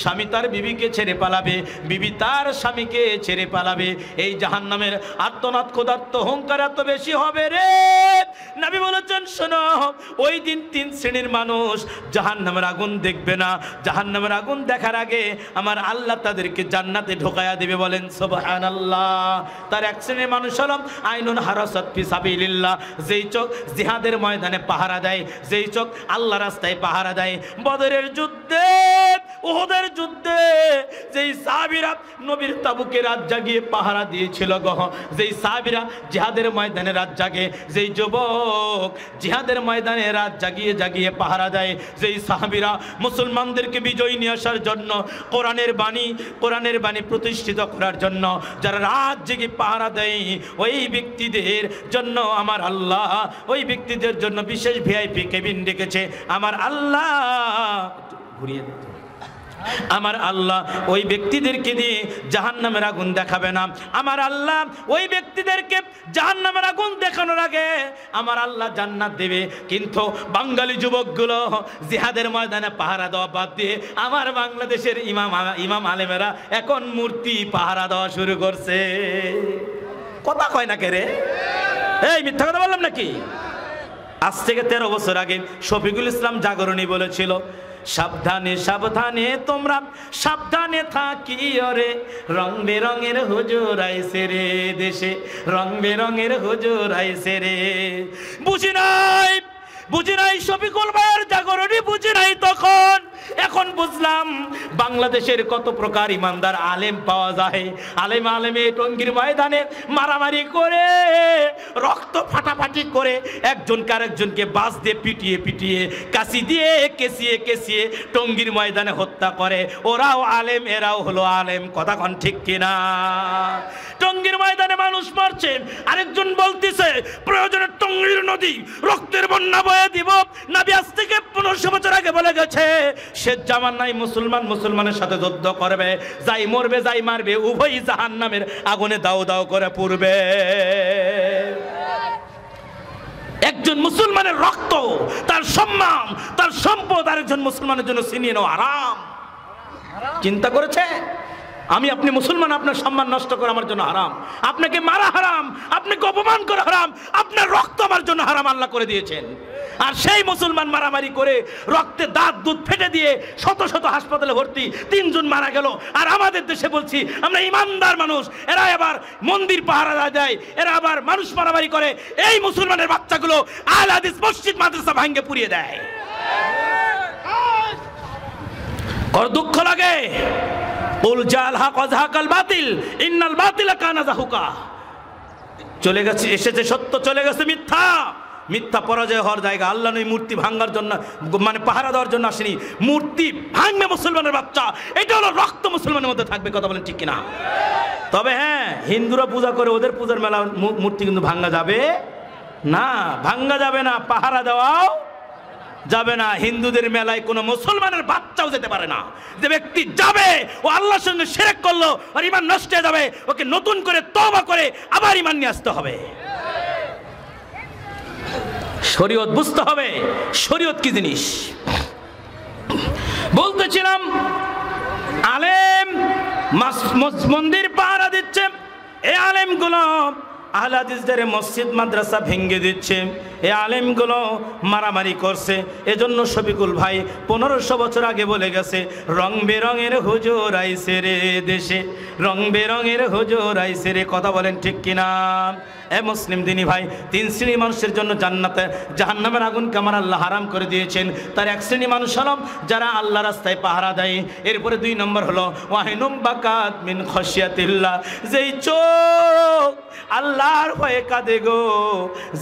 স্বামী তার বিবিকে ছেড়ে পালাবে, বিবি তার স্বামীকে ছেড়ে পালাবে। এই জাহান্নামের আর্তনাদ, ক্ষুধার্ত হুঙ্কার এত বেশি হবে রে। নবী বলেছেন শোনো, ওই দিন 3 শ্রেণীর মানুষ জাহান্নামের আগুন দেখবে না। জাহান্নামের আগুন দেখার আগে আমার আল্লাহ তাদেরকে জান্নাতে ঢোকায়া দেবে। বলেন সুবহানাল্লাহ। তার 1 শ্রেণীর মানুষ হলো আইনুন হারাসাত ফি সাবিলিল্লাহ, যেই চোখ জিহাদের ময়দানে পাহারা দেয়, যেই চোখ আল্লাহ রাস্তায় পাহারা দেয়, বদরের যুদ্ধে, উহুদের যুদ্ধে যেই সাহাবীরা নবীর তাবুকে রাত জাগিয়ে পাহারা দিয়েছিল গো, যেই সাহাবীরা জিহাদের ময়দানে রাত জাগে, যেই যুবক জিহাদের ময়দানে রাত জাগিয়ে জাগিয়ে পাহারা দেয়, যেই সাহাবীরা মুসলমানদেরকে বিজয় নিয়ে আসার জন্য কোরআনের বাণী প্রতিষ্ঠিত করার জন্য যারা রাত জেগে পাহারা দেয়, ওই ব্যক্তিদের জন্য আমার আল্লাহ ওই ব্যক্তিদের জন্য বিশেষ ভিআইপি কেবিন রেখেছে। আমার আল্লাহ ঘুরিয়ে দিত, আমার আল্লাহ ওই ব্যক্তিদেরকে দিয়ে জাহান্নামের আগুন দেখাবে না। আমার আল্লাহ ওই ব্যক্তিদেরকে জাহান্নামের আগুন দেখানোর আগে আমার আল্লাহ জান্নাত দেবে। কিন্তু বাঙালি যুবকগুলো জিহাদের ময়দানে পাহারা দেওয়া বাদ দিয়ে আমার বাংলাদেশের ইমাম আলেমেরা এখন মূর্তি পাহারা দেওয়া শুরু করছে। কথা কয় না কে রে? এই মিথ্যা কথা বললাম নাকি? আজ থেকে 13 বছর আগে শফিকুল ইসলাম জাগরণী বলেছিল, সাবধানে সাবধানে তোমরা সাবধানে থাকিও রে, রং বেরঙের হুজুর আইছে রে দেশে, রং বেরঙের হুজুর আইছে রে। বুঝি নাই শফিকুল ভাইয়ের জাগরণী বুঝি নাই তখন। এখন বুঝলাম বাংলাদেশের কত প্রকার ইমানদার আলেম পাওয়া যায়। আলেমে টঙ্গীর ময়দানে মারামারি করে, রক্ত ফাটাফাটি করে, একজনকে আরেকজনকে বাস দিয়ে পিটিয়ে কাশি দিয়ে কেসিয়ে টঙ্গীর ময়দানে হত্যা করে। ওরাও আলেম, এরাও হলো আলেম। কথা কোন ঠিক কিনা? টঙ্গীর ময়দানে মানুষ মরছে, আরেকজন বলতেছে প্রয়োজনে টঙ্গীর নদী রক্তের বন্যা বয়ে দিব। নবী আজ থেকে 1500 বছর আগে বলে গেছে, শেষ জামানায় মুসলমানের সাথে যুদ্ধ করবে, যাই মরবে যাই মারবে উভয়ই জাহান্নামের আগুনে দাও দাও করে পুড়বে। একজন মুসলমানের রক্ত, তার সম্মান, তার সম্পদ আরেকজন মুসলমানের জন্য ছিনিয়ে নেওয়া হারাম। চিন্তা করেছে? আমি আপনি মুসলমান, আপনার সম্মান নষ্ট করা আমার জন্য হারাম, আপনাকে মারা হারাম, আপনাকে অপমান করা হারাম, আপনার রক্ত আমার জন্য হারাম আল্লাহ করে দিয়েছেন। আর সেই মুসলমান মারামারি করে রক্তে দাঁত দুধ ফেটে দিয়ে শত শত হাসপাতালে ভর্তি, 3 জন মারা গেল। আর আমাদের দেশে বলছি আমরা ইমানদার মানুষ, এরা আবার মন্দির পাহারা দেয়, এরা আবার মানুষ মারামারি করে। এই মুসলমানের বাচ্চাগুলো আহলে হাদিস মসজিদ মাদ্রাসা ভাঙ্গে পুড়িয়ে দেয়। কত দুঃখ লাগে। কুল জাল হক ওয়া যাহাকাল বাতিল ইন্নাল বাতিলা কানা যাহুকা। চলে গেছে, এসেছে সত্য, চলে গেছে মিথ্যা পরাজয় হওয়ার জায়গা। আল্লাহ নই মূর্তি ভাঙার জন্য, মানে পাহারা দেওয়ার জন্য আসেনি। মূর্তি ভাঙবে মুসলমানের বাচ্চা, এটা হলো রক্ত মুসলমানের মধ্যে থাকবে। কথা বলেন ঠিক কিনা? তবে হ্যাঁ, হিন্দুরা পূজা করে, ওদের পূজার মেলা মূর্তি কিন্তু ভাঙা যাবে না, পাহারা দেওয়াও যাবে না। হিন্দুদের মেলায় কোনো মুসলমানের বাচ্চাও যেতে পারে না। যে ব্যক্তি যাবে ও আল্লাহর সঙ্গে শিরক করলো, আর ঈমান নষ্ট হয়ে যাবে, ওকে নতুন করে তওবা করে আবার ঈমান নিয়ে আসতে হবে। শরীয়ত বুঝতে হবে, শরীয়ত কি জিনিস। বলতেছিলাম আলেম মন্দির পাহারা দিচ্ছে, এই আলেমগুলো আহলে হাদিসদের মসজিদ মাদ্রাসা ভেঙে দিচ্ছে, এই আলেমগুলো মারামারি করছে। এজন্য শফিকুল ভাই 1500 বছর আগে বলে গেছে, রং বেরঙের হুজুর আইছে রে দেশে, রং বেরঙের হুজুর আইছে রে। কথা বলেন ঠিক কিনা? এ মুসলিম দিনী ভাই, 3 শ্রেণীর মানুষের জন্য জাহান্নামের আগুনকে আমার আল্লাহ হারাম করে দিয়েছেন। তার 1 শ্রেণী মানুষ হলো যারা আল্লাহ রাস্তায় পাহারা দেয়। এরপরে 2 নম্বর হলো ওয়াহিনুম বাকাত মিন খশিয়াতিল্লাহ, যেই চোখ আল্লাহর ভয়ে কাঁদে গো,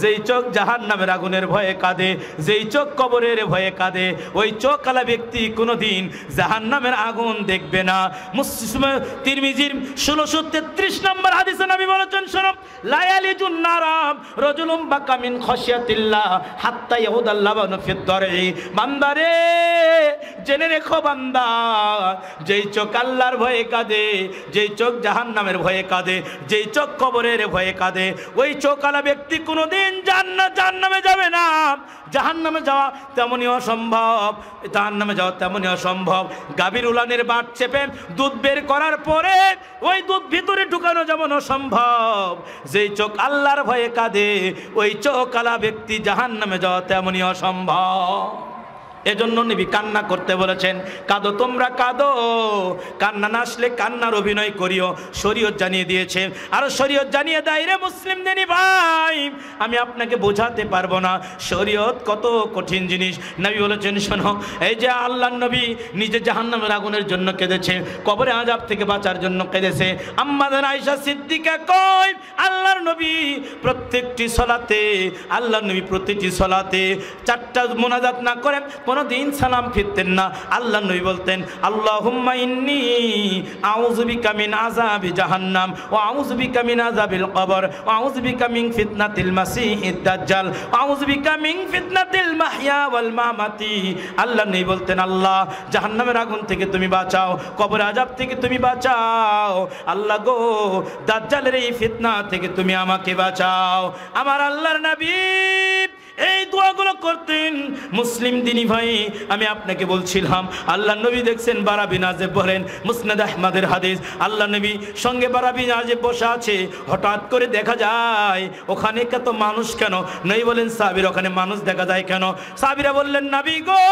যেই চোখ জাহান্নামের আগুনের ভয়ে কাঁদে, যেই চোখ কবরের ভয়ে কাঁদে, ওই চোখ কালা ব্যক্তি কোনোদিন জাহান্নামের আগুন দেখবে না। মুসলিম তিরমিজির 1633 নম্বর হাদিসে নবী বলেছেন, শোনো, লায়ালি জুন্নারাম রজুলুম বাকা মিন খশিয়াতিল্লাহ হাত্তা ইয়াহুদাল লাবানু ফিদ দারই। বান্দারে জেনে রেখো বান্দা, যেই চোখ আল্লাহর ভয়ে কাঁদে, যেই চোখ জাহান্নামের ভয়ে কাঁদে, যেই চোখ কবরের ভয়ে কাঁদে, ওই চোখালা ব্যক্তি কোনোদিন জাহান্নামে যাবে না। জাহান্নামে যাওয়া তেমনই অসম্ভব, জাহান্নামে যাওয়া তেমনই অসম্ভব। গাভীর উলানের বাট চেপে দুধ বের করার পরে ওই দুধ ভিতরে ঢুকানো যেমন অসম্ভব, যেই চোখ আল্লাহর ভয়ে কাঁদে, ওই চোখালা ব্যক্তি জাহান্নামে যাওয়া তেমনই অসম্ভব। এজন্য নবী কান্না করতে বলেছেন, কাঁদো তোমরা কাঁদো, কান্না না আসলে কান্নার অভিনয় করিও, শরীয়ত জানিয়ে দিয়েছে। আর শরীয়ত জানিয়ে দেয় রে মুসলিম দিনী ভাই, আমি আপনাকে বোঝাতে পারবো না শরীয়ত কত কঠিন জিনিস। নবী বলেছেন শোনো, এই যে আল্লাহর নবী নিজে জাহান্নামের আগুনের জন্য কেঁদেছে, কবরে আযাব থেকে বাঁচার জন্য কেঁদেছে। আম্মাজান আয়েশা সিদ্দিকা কয়, আল্লাহর নবী প্রত্যেকটি সালাতে, আল্লাহর নবী প্রতিটি সালাতে 4টা মুনাজাত না করে কোনোদিন সালাম ফিরতেন না। আল্লাহর নবী বলতেন, আল্লাহুম্মা ইন্নী আউযু বিকা মিন আযাবি জাহান্নাম ওয়া আউযু বিকা মিন আযাবিল কবর ওয়া আউযু বিকা মিন ফিতনাতিল মাসিহিদ দাজ্জাল ওয়া আউযু বিকা মিন ফিতনাতিল মাহইয়া ওয়াল মামাতি। আল্লাহর নবী বলতেন, আল্লাহ জাহান্নামের আগুন থেকে তুমি বাঁচাও, কবর আযাব থেকে তুমি বাঁচাও, আল্লাহ গো দাজ্জালের এই ফিতনা থেকে তুমি আমাকে বাঁচাও। আমার আল্লাহর নবী এই দোয়াগুলো করতেন। মুসলিম দিনী ভাই, আমি আপনাকে বলছিলাম আল্লাহ নবী দেখছেন বারা বিন আযিব বলেন, মুসনাদ আহমদের হাদিস, আল্লাহ নবী সঙ্গে বারা বিন আযিব বসে আছে, হঠাৎ করে দেখা যায় ওখানে কত মানুষ কেন? নবী বলেন, সাহাবীরা ওখানে মানুষ দেখা যায় কেন? সাহাবীরা বললেন, নবী গো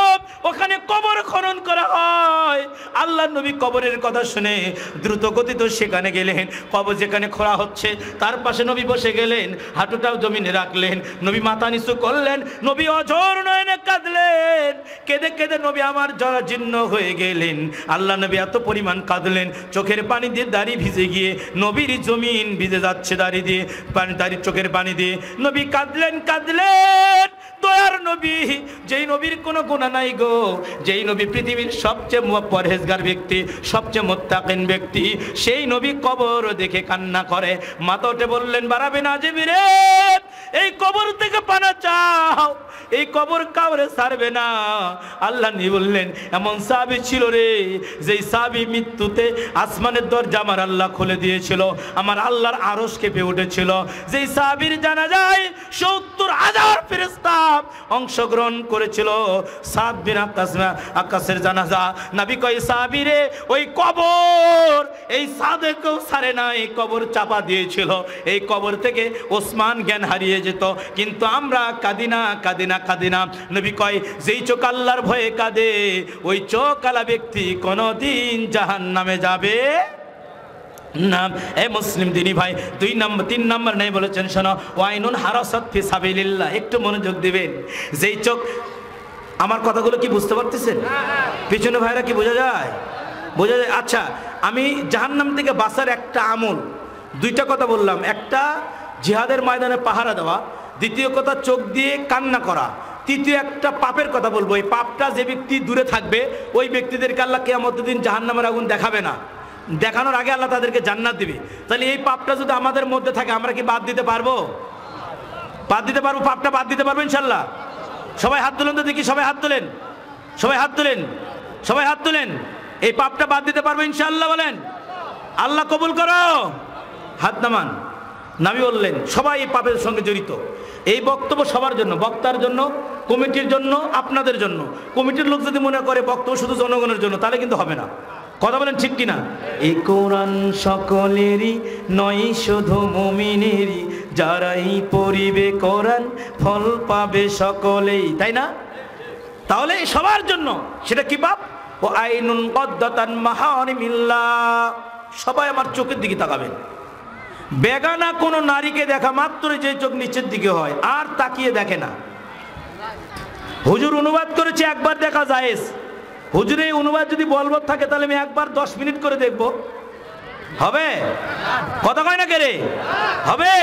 ওখানে কবর খনন করা হয়। আল্লাহ নবী কবরের কথা শুনে দ্রুত গতিতে সেখানে গেলেন। কবর যেখানে খোঁড়া হচ্ছে তার পাশে নবী বসে গেলেন, হাঁটুটাও জমিনে রাখলেন, নবী মাথা নিচু করলেন, নবী অঝোর নয়নে কাঁদলেন। কেঁদে কেঁদে নবী আমার জরাজীর্ণ হয়ে গেলেন। আল্লাহ নবী এত পরিমাণ কাঁদলেন, চোখের পানি দিয়ে দাড়ি ভিজে গিয়ে নবীর জমিন ভিজে যাচ্ছে, দাড়ি দিয়ে দাড়ি চোখের পানি দিয়ে নবী কাঁদলেন কাঁদলেন। দয়ার নবী, যেই নবীর কোনো গুনাহ নাই গো, যেই নবী পৃথিবীর সবচেয়ে পরহেজগার ব্যক্তি, সবচেয়ে মুত্তাকিন ব্যক্তি, সেই নবী কবর দেখে কান্না করে। মাথা উঠে বললেন, বারা বিন আযিব রে, এই কবর থেকে পানা চাও, এই কবর কাউরে ছাড়বে না। আল্লাহ নবী বললেন, এমন সাহাবী ছিল রে, যেই সাহাবী মৃত্যুতে আসমানের দরজা আমার আল্লাহ খুলে দিয়েছিল, আমার আল্লাহর আরশ কেঁপে উঠেছিল। যেই সাহাবীর জানাজায় 70,000 ফেরেশতা অংশগ্রহণ করেছিল। সাদ বিন আক্কাসের জানাজা, নবী কয়, সাহাবী রে ওই কবর এই সাদেকেও ছাড়ে না, এই কবর চাপা দিয়েছিল, এই কবর থেকে ওসমান জ্ঞান হারিয়ে যেত, কিন্তু আমরা কাঁদিনা কাঁদিনা কাঁদিনা। নবী কয়, যেই চোখ আল্লাহর ভয়ে কাঁদে ওই চোখালা ব্যক্তি কোনোদিন জাহান্নামে যাবে না। এ মুসলিম দিনী ভাই, 3 নম্বর নেই বলেছেন শোনো, ওয়াইনুন হারাসাত ফি সাবিলিল্লাহ। একটু মনোযোগ দিবেন। যেই চোখ, আমার কথাগুলো কি বুঝতে পারতেছেন? পিছনে ভাইরা কি বোঝা যায়? বোঝা যায়? আচ্ছা, আমি জাহান্নাম থেকে বাঁচার একটা আমল, 2টা কথা বললাম। একটা জিহাদের ময়দানে পাহারা দেওয়া, দ্বিতীয় কথা চোখ দিয়ে কান্না করা, তৃতীয় একটা পাপের কথা বলবো। এই পাপটা যে ব্যক্তি দূরে থাকবে ওই ব্যক্তিদেরকে আল্লাহ কিয়ামতের দিন জাহান্নামের আগুন দেখাবে না, দেখানোর আগে আল্লাহ তাদেরকে জান্নাত দিবে। তাহলে এই পাপটা যদি আমাদের মধ্যে থাকে আমরা কি বাদ দিতে পারবো? বাদ দিতে পারবো? পাপটা বাদ দিতে পারবো ইনশাল্লাহ? সবাই হাত তুলেন তো দেখি, সবাই হাত তুলেন, সবাই হাত তুলেন, সবাই হাত তুলেন। এই পাপটা বাদ দিতে পারবো ইনশাল্লাহ? বলেন, আল্লাহ কবুল করো। হাত নামান। নবী বললেন, সবাই এই পাপের সঙ্গে জড়িত। এই বক্তব্য সবার জন্য, বক্তার জন্য, কমিটির জন্য, আপনাদের জন্য। কমিটির লোক যদি মনে করে বক্তব্য শুধু জনগণের জন্য, তাহলে কিন্তু হবে না। কথা বলেন ঠিক কিনা? এই কোরআন সকলেরই নয়, শুধু মুমিনেরই, যারাই পড়িবে কোরআন ফল পাবে সকলেই, তাই না? তাহলে সবার জন্য। সেটা কি পাপ? ও আইনুন কদ্দাতান মাহারিমিল্লাহ। সবাই আমার চোখের দিকে তাকাবেন। বেগানা কোনো নারীকে দেখা মাত্রই যে চোখ নিচের দিকে হয়, আর তাকিয়ে দেখে না। হুজুর অনুবাদ করেছে একবার দেখা জায়েজ। হুজুরের অনুবাদ যদি বলবৎ থাকে তাহলে আমি একবার 10 মিনিট করে দেখব, হবে? কথা কয় না কে রে? হবে?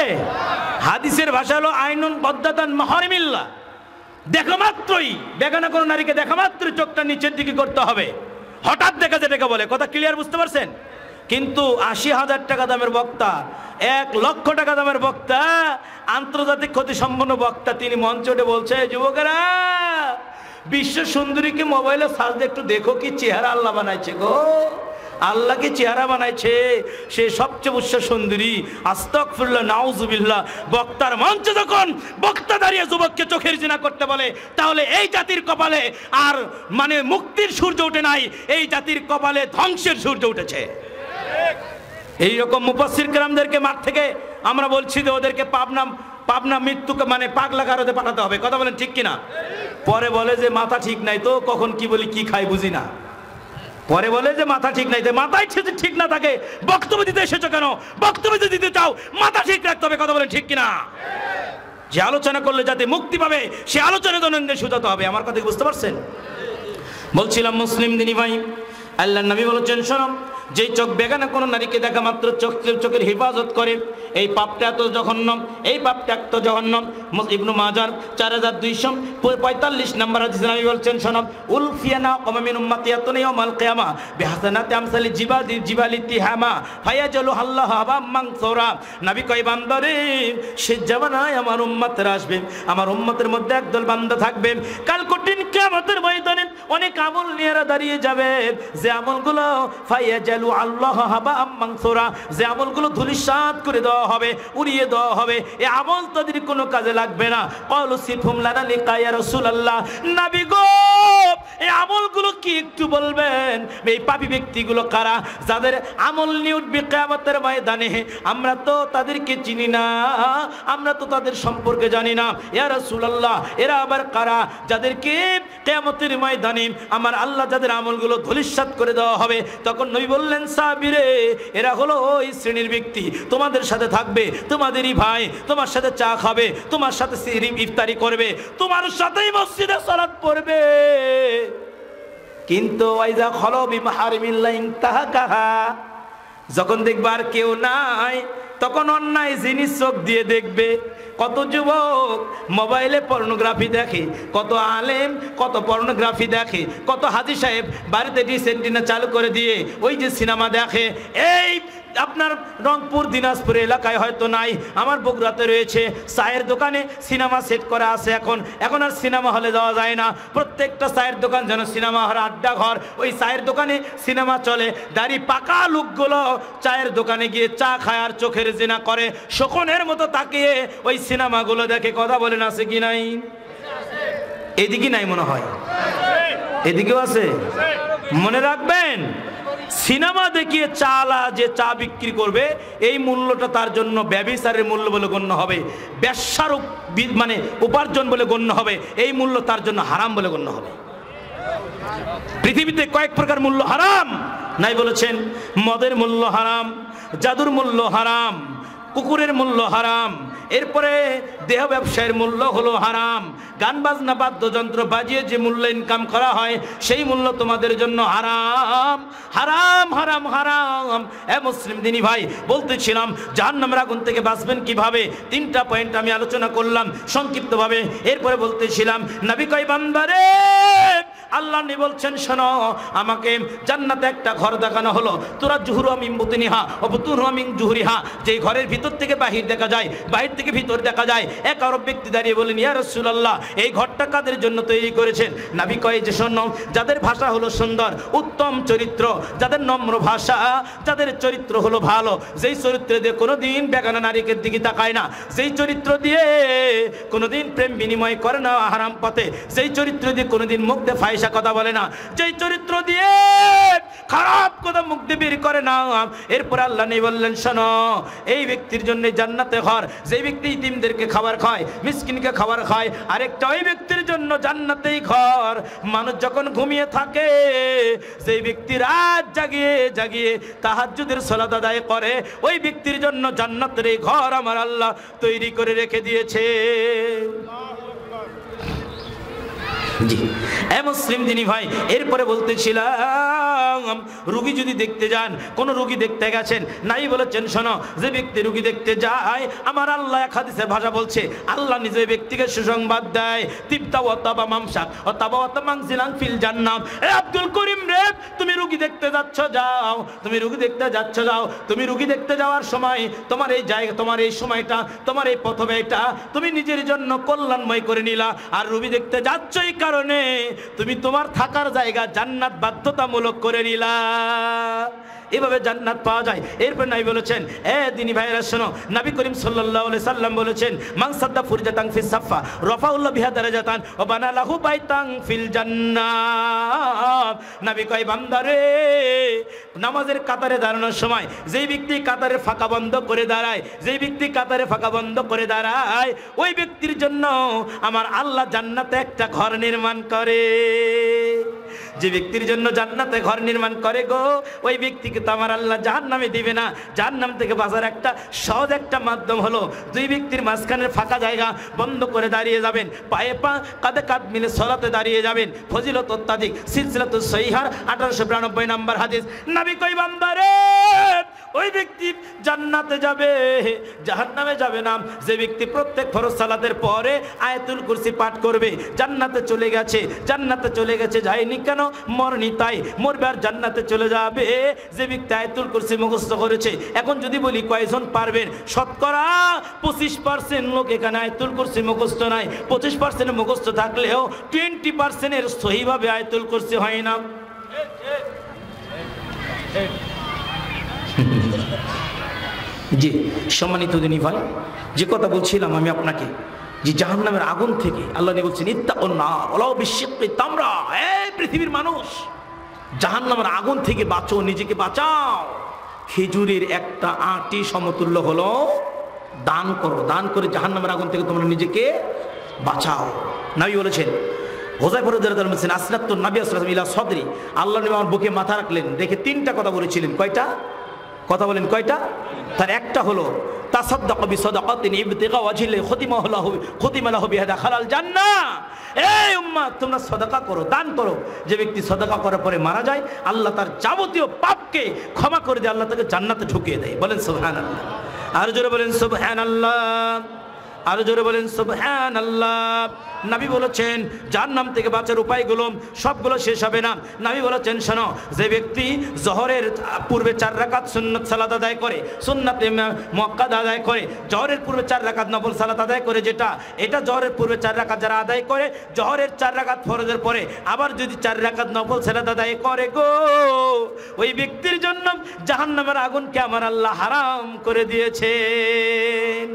হাদিসের ভাষা হলো আইনুন কদ্দাতান মাহারিমিল্লাহ। দেখা মাত্রই, বেগানা কোনো নারীকে দেখা মাত্রই চোখটা নিচের দিকে করতে হবে। হঠাৎ দেখা যেটাকে বলে। কথা ক্লিয়ার বুঝতে পারছেন? কিন্তু 80,000 টাকা দামের বক্তা, 1 লক্ষ টাকা দামের বক্তা, আন্তর্জাতিক খ্যাতি সম্পন্ন বক্তা, তিনি মঞ্চে উঠে বলছে, যুবকেরা বিশ্ব সুন্দরীকে মোবাইলে সার্চ দিয়ে একটু দেখো কি চেহারা আল্লাহ বানাইছে গো, আল্লাহ কি চেহারা বানাইছে, সে সবচেয়ে উচ্চ সুন্দরী। আস্তাগফিরুল্লাহ, নাউজুবিল্লাহ। বক্তার মঞ্চে যখন বক্তা দাঁড়িয়ে যুবককে চোখের জিনা করতে বলে, তাহলে এই জাতির কপালে আর মানে মুক্তির সূর্য উঠে নাই, এই জাতির কপালে ধ্বংসের সূর্য উঠেছে। এইরকম মুফাসসির কেরামদেরকে মাঠ থেকে আমরা বলছি যে ওদেরকে পাবনা মৃত্যুকে মানে পাগলা কারাতে পাঠাতে হবে। কথা বলেন ঠিক কিনা? পরে বলে যে মাথা ঠিক নাই, তো কখন কি বলি কি খাই বুঝি না। পরে বলে যে মাথা ঠিক নাই, মাথায় ঠিক না থাকে বক্তব্য দিতে এসেছো কেন? বক্তব্য দিতে চাও মাথা ঠিক রাখতে হবে, কথা বলেন ঠিক কিনা? যে আলোচনা করলে যাতে মুক্তি পাবে সে আলোচনা দৈনন্দিন সুজাতে হবে। আমার কথা বুঝতে পারছেন? বলছিলাম মুসলিম দিনী ভাই, আল্লাহর নবী বলেছেন শোনো, যেই চোখ বেগানা কোনো নারীকে দেখা মাত্র চোখের হেফাজত করে, এই পাপটা এত জঘন্য, এই পাপটা এত জঘন্য। ইবনু মাজার 4245 নম্বর হাদিসে নবী বলছেন শোনো, উলফিয়ানা মিন উম্মতি ইয়াউমাল কিয়ামা বিহাসানাতি আমসালি জিবালি তিহামা ফায়াজালু আল্লাহু হাবাম মানসুরা। নবী কয় বান্দারে, সে জামানায় আমার উম্মতরা আসবে, আমার উম্মতের মধ্যে একদল বান্দা থাকবে, কাল কঠিন কিয়ামতের ময়দানে অনেক আমল নিয়ে দাঁড়িয়ে যাবে, যে আমলগুলো ফায়াজালু আল্লাহ হাবাম মানসুরা, যে আমলগুলো ধূলিসাৎ করে দেওয়া হবে, উড়িয়ে দেওয়া হবে, এই আমল তাদের কোনো কাজে লাগবে না। ক্বালু সিফহুম লানা লিকা ইয়া রাসূলুল্লাহ, নবী গো এই আমলগুলো কি একটু বলবেন? এই পাপী ব্যক্তিগুলো কারা, যাদের আমল নিয়ে উঠবে কিয়ামতের ময়দানে? আমরা তো তাদেরকে চিনি না, আমরা তো তাদের সম্পর্কে জানি না। ইয়া রাসূলুল্লাহ, এরা আবার কারা, যাদেরকে কিয়ামতের ময়দানে আমার আল্লাহ যাদের আমলগুলো ধূলিসাৎ করে দেওয়া হবে? তখন নবী বললেন, সাহাবীরে, এরা হলো ওই শ্রেণীর ব্যক্তি, তোমাদের সাথে থাকবে, তোমাদেরই ভাই, তোমার সাথে চা খাবে, তোমার সাথে ইফতারি করবে, তোমার সাথেই মসজিদে সালাত পড়বে, কিন্তু ওয়াইজা খলো বিমাহারিমিল্লাহ ইনতাহাকাহা, যখন দেখবে আর কেউ নাই তখন অন্যায় জিনিস চোখ দিয়ে দেখবে। কত যুবক মোবাইলে পর্নোগ্রাফি দেখে, কত আলেম কত পর্নোগ্রাফি দেখে, কত হাজী সাহেব বাড়িতে ডিসেন্টিনা চালু করে দিয়ে ওই যে সিনেমা দেখে। এই আপনার রংপুর দিনাজপুর এলাকায় হয়তো নাই, আমার বগুড়াতে রয়েছে, চায়ের দোকানে সিনেমা সেট করা আছে। এখন আর সিনেমা হলে যাওয়া যায় না, প্রত্যেকটা চায়ের দোকান যেন সিনেমা হল, আড্ডা ঘর। ওই চায়ের দোকানে সিনেমা চলে, দাড়ি পাকা লোকগুলো চায়ের দোকানে গিয়ে চা খায় আর চোখের জিনা করে, শকুনের মতো তাকিয়ে ওই সিনেমাগুলো দেখে। কথা বলেন আছে কি নাই? এদিকে নাই মনে হয়, এদিকেও আছে। মনে রাখবেন, সিনেমা দেখিয়ে চালা যে চা বিক্রি করবে, এই মূল্যটা তার জন্য ব্যভিচারের মূল্য বলে গণ্য হবে, ব্যবসার মানে উপার্জন বলে গণ্য হবে, এই মূল্য তার জন্য হারাম বলে গণ্য হবে। পৃথিবীতে কয়েক প্রকার মূল্য হারাম নাই বলেছেন, মদের মূল্য হারাম, জাদুর মূল্য হারাম, কুকুরের মূল্য হারাম, এরপরে দেহ ব্যবসায়ের মূল্য হলো হারাম, গান বাজনা বাদ্যযন্ত্র বাজিয়ে যে মূল্য ইনকাম করা হয় সেই মূল্য তোমাদের জন্য হারাম, হারাম, হারাম, হারাম। এ মুসলিম দিনী ভাই, বলতেছিলাম জাহান্নামের আগুন থেকে বাঁচবেন কিভাবে, 3টা পয়েন্ট আমি আলোচনা করলাম সংক্ষিপ্তভাবে। এরপরে বলতেছিলাম নবী কয় বান্দারে, আল্লাহ নবী বলছেন শোনো, আমাকে জান্নাতে একটা ঘর দেখানো হলো, তোরা জুহুরুহা মিন বুতুনিহা ওয়া বুতুনুহা মিন জুহুরিহা, যে ঘরের ভিতর থেকে বাহির দেখা যায়, বাহির থেকে ভিতর দেখা যায়। এক আরব ব্যক্তি দাঁড়িয়ে বলেন, ইয়া রাসূলুল্লাহ, এই ঘরটা কাদের জন্য তৈরি করেছেন? নবী কয় যে শোনো, যাদের ভাষা হলো সুন্দর, উত্তম চরিত্র, যাদের নম্র ভাষা, যাদের চরিত্র হলো ভালো, যেই চরিত্র দিয়ে কোনোদিন বেগানা নারীকে দিকে তাকায় না, যেই চরিত্র দিয়ে কোনোদিন প্রেম বিনিময় করে না হারাম পথে, যেই চরিত্র দিয়ে কোনোদিন মুখ দিয়ে ফাহিশা কথা বলে না, যেই চরিত্র দিয়ে খারাপ কথা মুখ দিয়ে বের করে না। এরপর আল্লাহ নবী বললেন শোনো, এই ব্যক্তির জন্য জান্নাতে ঘর, যেই ব্যক্তি ইতিমদেরকে খাবার খায়, মিসকিনকে খাবার খায়। আরেকটা ওই ব্যক্তির জন্য জান্নাতেই ঘর, মানুষ যখন ঘুমিয়ে থাকে, যেই ব্যক্তি রাত জাগিয়ে জাগিয়ে তাহাজ্জুদের সালাত আদায় করে, ওই ব্যক্তির জন্য জান্নাতের এই ঘর আমার আল্লাহ তৈরি করে রেখে দিয়েছে। জি এ মুসলিম দিনী ভাই, এরপরে বলতেছিলাম রোগী যদি দেখতে যান, কোন রোগী দেখতে গেছেন, নাই বলেছেন শোনো, যে ব্যক্তি রোগী দেখতে যায়, আমার আল্লাহ এক হাদিসের ভাষা বলছে, আল্লাহ নিজে ব্যক্তিকে সুসংবাদ দেয়, তিবতা ওয়া তাবা মামসাক ওয়া তাবা ওয়া তামানজিলান ফিল জান্নাহ। এ আব্দুল করিম রে, তুমি রোগী দেখতে যাচ্ছ যাও, তুমি রোগী দেখতে যাচ্ছ যাও, তুমি রোগী দেখতে যাওয়ার সময় তোমার এই জায়গা, তোমার এই সময়টা, তোমার এই পথব্যয়টা তুমি নিজের জন্য কল্যাণময় করে নিলা। আর রোগী দেখতে যাচ্ছ এই কারণে তুমি তোমার থাকার জায়গা জান্নাত বাধ্যতামূলক করে নিলা। এভাবে জান্নাত পাওয়া যায়। এরপর নবী বলেছেন, এ দিনী ভাইরা শোনো, নবী করিম সাল্লাল্লাহু আলাইহি সাল্লাম বলেছেন, মান সাদ্দা ফুরজাতান ফিস সাফা রাফাউল্লাহু বিহা দারাজাতান ওয়া বানা লাহু বাইতান ফিল জান্নাহ। নবী কয়, বান্দারে, নামাজের কাতারে দাঁড়ানোর সময় যেই ব্যক্তি কাতারে ফাঁকা বন্ধ করে দাঁড়ায়, যেই ব্যক্তি কাতারে ফাঁকা বন্ধ করে দাঁড়ায়, ওই ব্যক্তির জন্য আমার আল্লাহ জান্নাতে একটা ঘর নির্মাণ করে। যে ব্যক্তির জন্য জান্নাতে ঘর নির্মাণ করে গো, ওই ব্যক্তিকে তো আমার আল্লাহ জাহান্নামে দিবে না। জাহান্নাম থেকে বাঁচার একটা সহজ একটা মাধ্যম হলো, দুই ব্যক্তির মাঝখানের ফাঁকা জায়গা বন্ধ করে দাঁড়িয়ে যাবেন, পায়ে পা কাঁধে কাঁধ মিলে সলাতে দাঁড়িয়ে যাবেন। ফজিলত অত্যাধিক, সিলসিলাতুস সহিহার 1892 নম্বর হাদিস। নবী কই, বান্দারে, ওই ব্যক্তি জান্নাতে যাবে, জাহান্নামে যাবে না। যে ব্যক্তি প্রত্যেক ফরজ সালাতের পরে আয়াতুল কুরসি পাঠ করবে, জান্নাতে চলে গেছে। জান্নাতে চলে গেছে, যায়নি কেন? মরনি তাই, মরবে আর জান্নাতে চলে যাবে। যে ব্যক্তি আয়াতুল কুরসি মুখস্থ করেছে, এখন যদি বলি কয়জন পারবেন, শতকরা 25% লোক এখানে আয়াতুল কুরসি মুখস্থ নাই। 25% মুখস্থ থাকলেও 20% সহিভাবে আয়াতুল কুরসি হয় না। জি সম্মানিত দিনী ভাই, যে কথা বলছিলাম আমি আপনাকে, যে জাহান্নামের আগুন থেকে আল্লাহ নবী বলছেন, ইত্তাকুন নার ওয়ালাউ বিশিক্কি তামরা। এই পৃথিবীর মানুষ, জাহান্নামের আগুন থেকে বাঁচো, নিজেকে বাঁচাও। খেজুরের একটা আটি সমতুল্য হলো দান করো, দান করে জাহান্নামের আগুন থেকে তোমরা নিজেকে বাঁচাও। নবী বলেছেন, হোযায়ফা রাদিয়াল্লাহু আনহু বলেন, আসনাতুন নবী সাল্লাল্লাহু আলাইহি ওয়াসাল্লাম ইলা সদরি। আল্লাহ নবী আমার বুকে মাথা রাখলেন, রেখে তিনটা কথা বলেছিলেন। কয়টা কথা বলেন? কয়টা? তার একটা হলো, তাসাদ্দাকা বিসাদাকাতিন ইবতিগা ওয়াজহিল্লাহি খুতিমা লাহু বিহা দাখালাল জান্নাহ। এই উম্মত, তোমরা সাদাকা করো, দান করো। যে ব্যক্তি সাদাকা করার পরে মারা যায়, আল্লাহ তার যাবতীয় পাপকে ক্ষমা করে দেয়, আল্লাহ তাকে জান্নাতে ঢুকিয়ে দেয়। বলেন সুবহানাল্লাহ। আর জোরে বলেন সুবহানাল্লাহ, আরো জোরে বলেন সুবহানাল্লাহ। নবী বলেছেন, জাহান্নাম থেকে বাঁচার উপায়গুলো সবগুলো শেষ হবে না। নবী বলেছেন, শোনো, যে ব্যক্তি জোহরের পূর্বে 4 রাকাত সুন্নাত সালাত আদায় করে, সুন্নাতে মুআক্কাদা আদায় করে, জোহরের পূর্বে 4 রাকাত নফল সালাত আদায় করে, এটা জোহরের পূর্বে 4 রাকাত যারা আদায় করে, জোহরের 4 রাকাত ফরজের পরে আবার যদি 4 রাকাত নফল সালাত আদায় করে গো, ওই ব্যক্তির জন্য জাহান্নামের আগুনকে আমার আল্লাহ হারাম করে দিয়েছেন।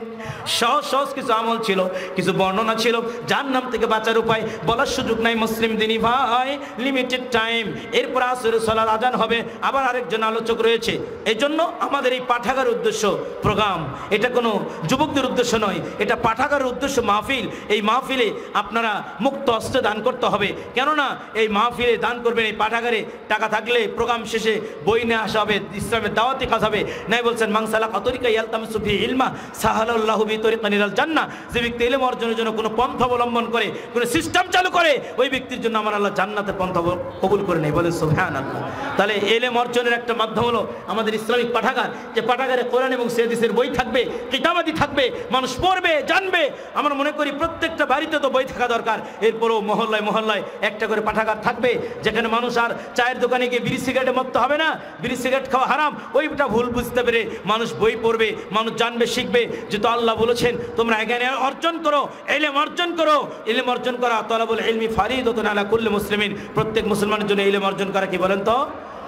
সহজ কিছু আমল ছিল, কিছু বর্ণনা ছিল। জাহান্নাম থেকে বাঁচার উপায় বলার সুযোগ নাই মুসলিম দিনী ভাই, লিমিটেড টাইম। এরপর আসরের সালাত আজান হবে, আবার আরেকজন আলোচক রয়েছে। এই জন্য আমাদের এই পাঠাগার উদ্দেশ্য প্রোগ্রাম, এটা কোনো যুবকদের উদ্দেশ্য নয়, এটা পাঠাগারের উদ্দেশ্য মাহফিল। এই মাহফিলে আপনারা মুক্ত হস্তে দান করতে হবে। কেননা এই মাহফিলে দান করবেন, এই পাঠাগারে টাকা থাকলে প্রোগ্রাম শেষে বই নিয়ে আসা হবে, ইসলামের দাওয়াতি কাজ হবে। নাই বলছেন, মান সালাকা তরিকা ইয়ালতামিসু ফিহি ইলমা সাহালাল্লাহু বিহি তরিকান ইলাল জান্নাহ। যে ব্যক্তি ইলম অর্জনের জন্য কোনো পন্থা অবলম্বন করে, কোনো সিস্টেম চালু করে, ওই ব্যক্তির জন্য আমার আল্লাহ জান্নাতের পন্থা কবুল করে নেই। বলেন সুবহানাল্লাহ। তাহলে ইলম অর্জনের একটা মাধ্যম হলো আমাদের ইসলামিক পাঠাগার। যে পাঠাগারে কোরআন এবং হাদিসের বই থাকবে, কিতাবাদি থাকবে, মানুষ পড়বে, জানবে। আমরা মনে করি প্রত্যেকটা বাড়িতে তো বই থাকা দরকার। এরপরও মহল্লায় মহল্লায় একটা করে পাঠাগার থাকবে, যেখানে মানুষ আর চায়ের দোকানে গিয়ে বিড়ি সিগারেটে মরতে হবে না, বিড়ি সিগারেট খাওয়া হারাম, ওইটা ভুল বুঝতে পেরে মানুষ বই পড়বে, মানুষ জানবে, শিখবে। যেহেতু আল্লাহ বলেছেন, তোমরা জ্ঞান অর্জন করো, ইলম অর্জন করো। ইলম অর্জন করা তালাবুল ইলমি ফারিদাতুন আলা কুল্লি মুসলিমিন। প্রত্যেক মুসলমানের জন্য ইলম অর্জন করা কি বলেন তো?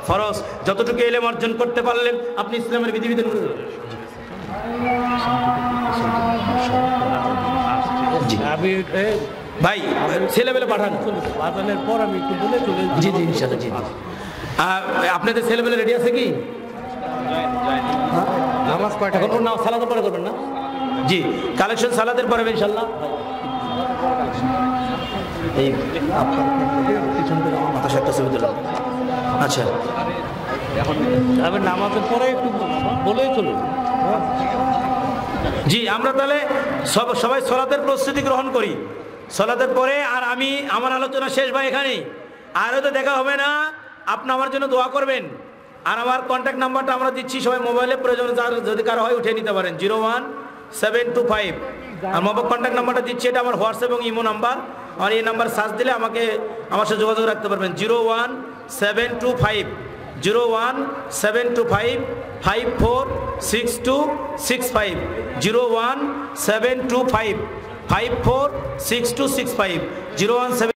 ফরজ। যতটুকু ইলম অর্জন করতে পারলেন আপনি ইসলামের বিধিবিধান। ভাই ছেলেবেলে পাঠান, পাঠানোর পর আমি একটু বলে চলে। জি জি ইনশাআল্লাহ। জি আপনাদের ছেলেবেলে রেডি আছে কি? নামাজ কয়টা? না, সালাতের পরে করবেন না? জি, কালেকশন সালাতের পরে ইনশাআল্লাহ। এই মাথা সাতটা ছবি দিলাম। আচ্ছা, এখন নামাজের পরে একটু বলেই চলুন। জি, আমরা তাহলে সবাই সালাতের প্রস্তুতি গ্রহণ করি। সালাতের পরে আর আমি আমার আলোচনা শেষ ভাই এখানে, আর হয়তো দেখা হবে না। আপনি আমার জন্য দোয়া করবেন। আর আমার কন্ট্যাক্ট নাম্বারটা আমরা দিচ্ছি, সবাই মোবাইলে প্রয়োজন যদি কারো হয় উঠে নিতে পারেন। 01725 আর মোবাইল কন্ট্যাক্ট নাম্বারটা দিচ্ছি, এটা আমার হোয়াটসঅ্যাপ এবং ইমো নাম্বার। আর এই নাম্বার সার্চ দিলে আমাকে আমার সাথে যোগাযোগ রাখতে পারবেন। 01725 546265 01725 546265 017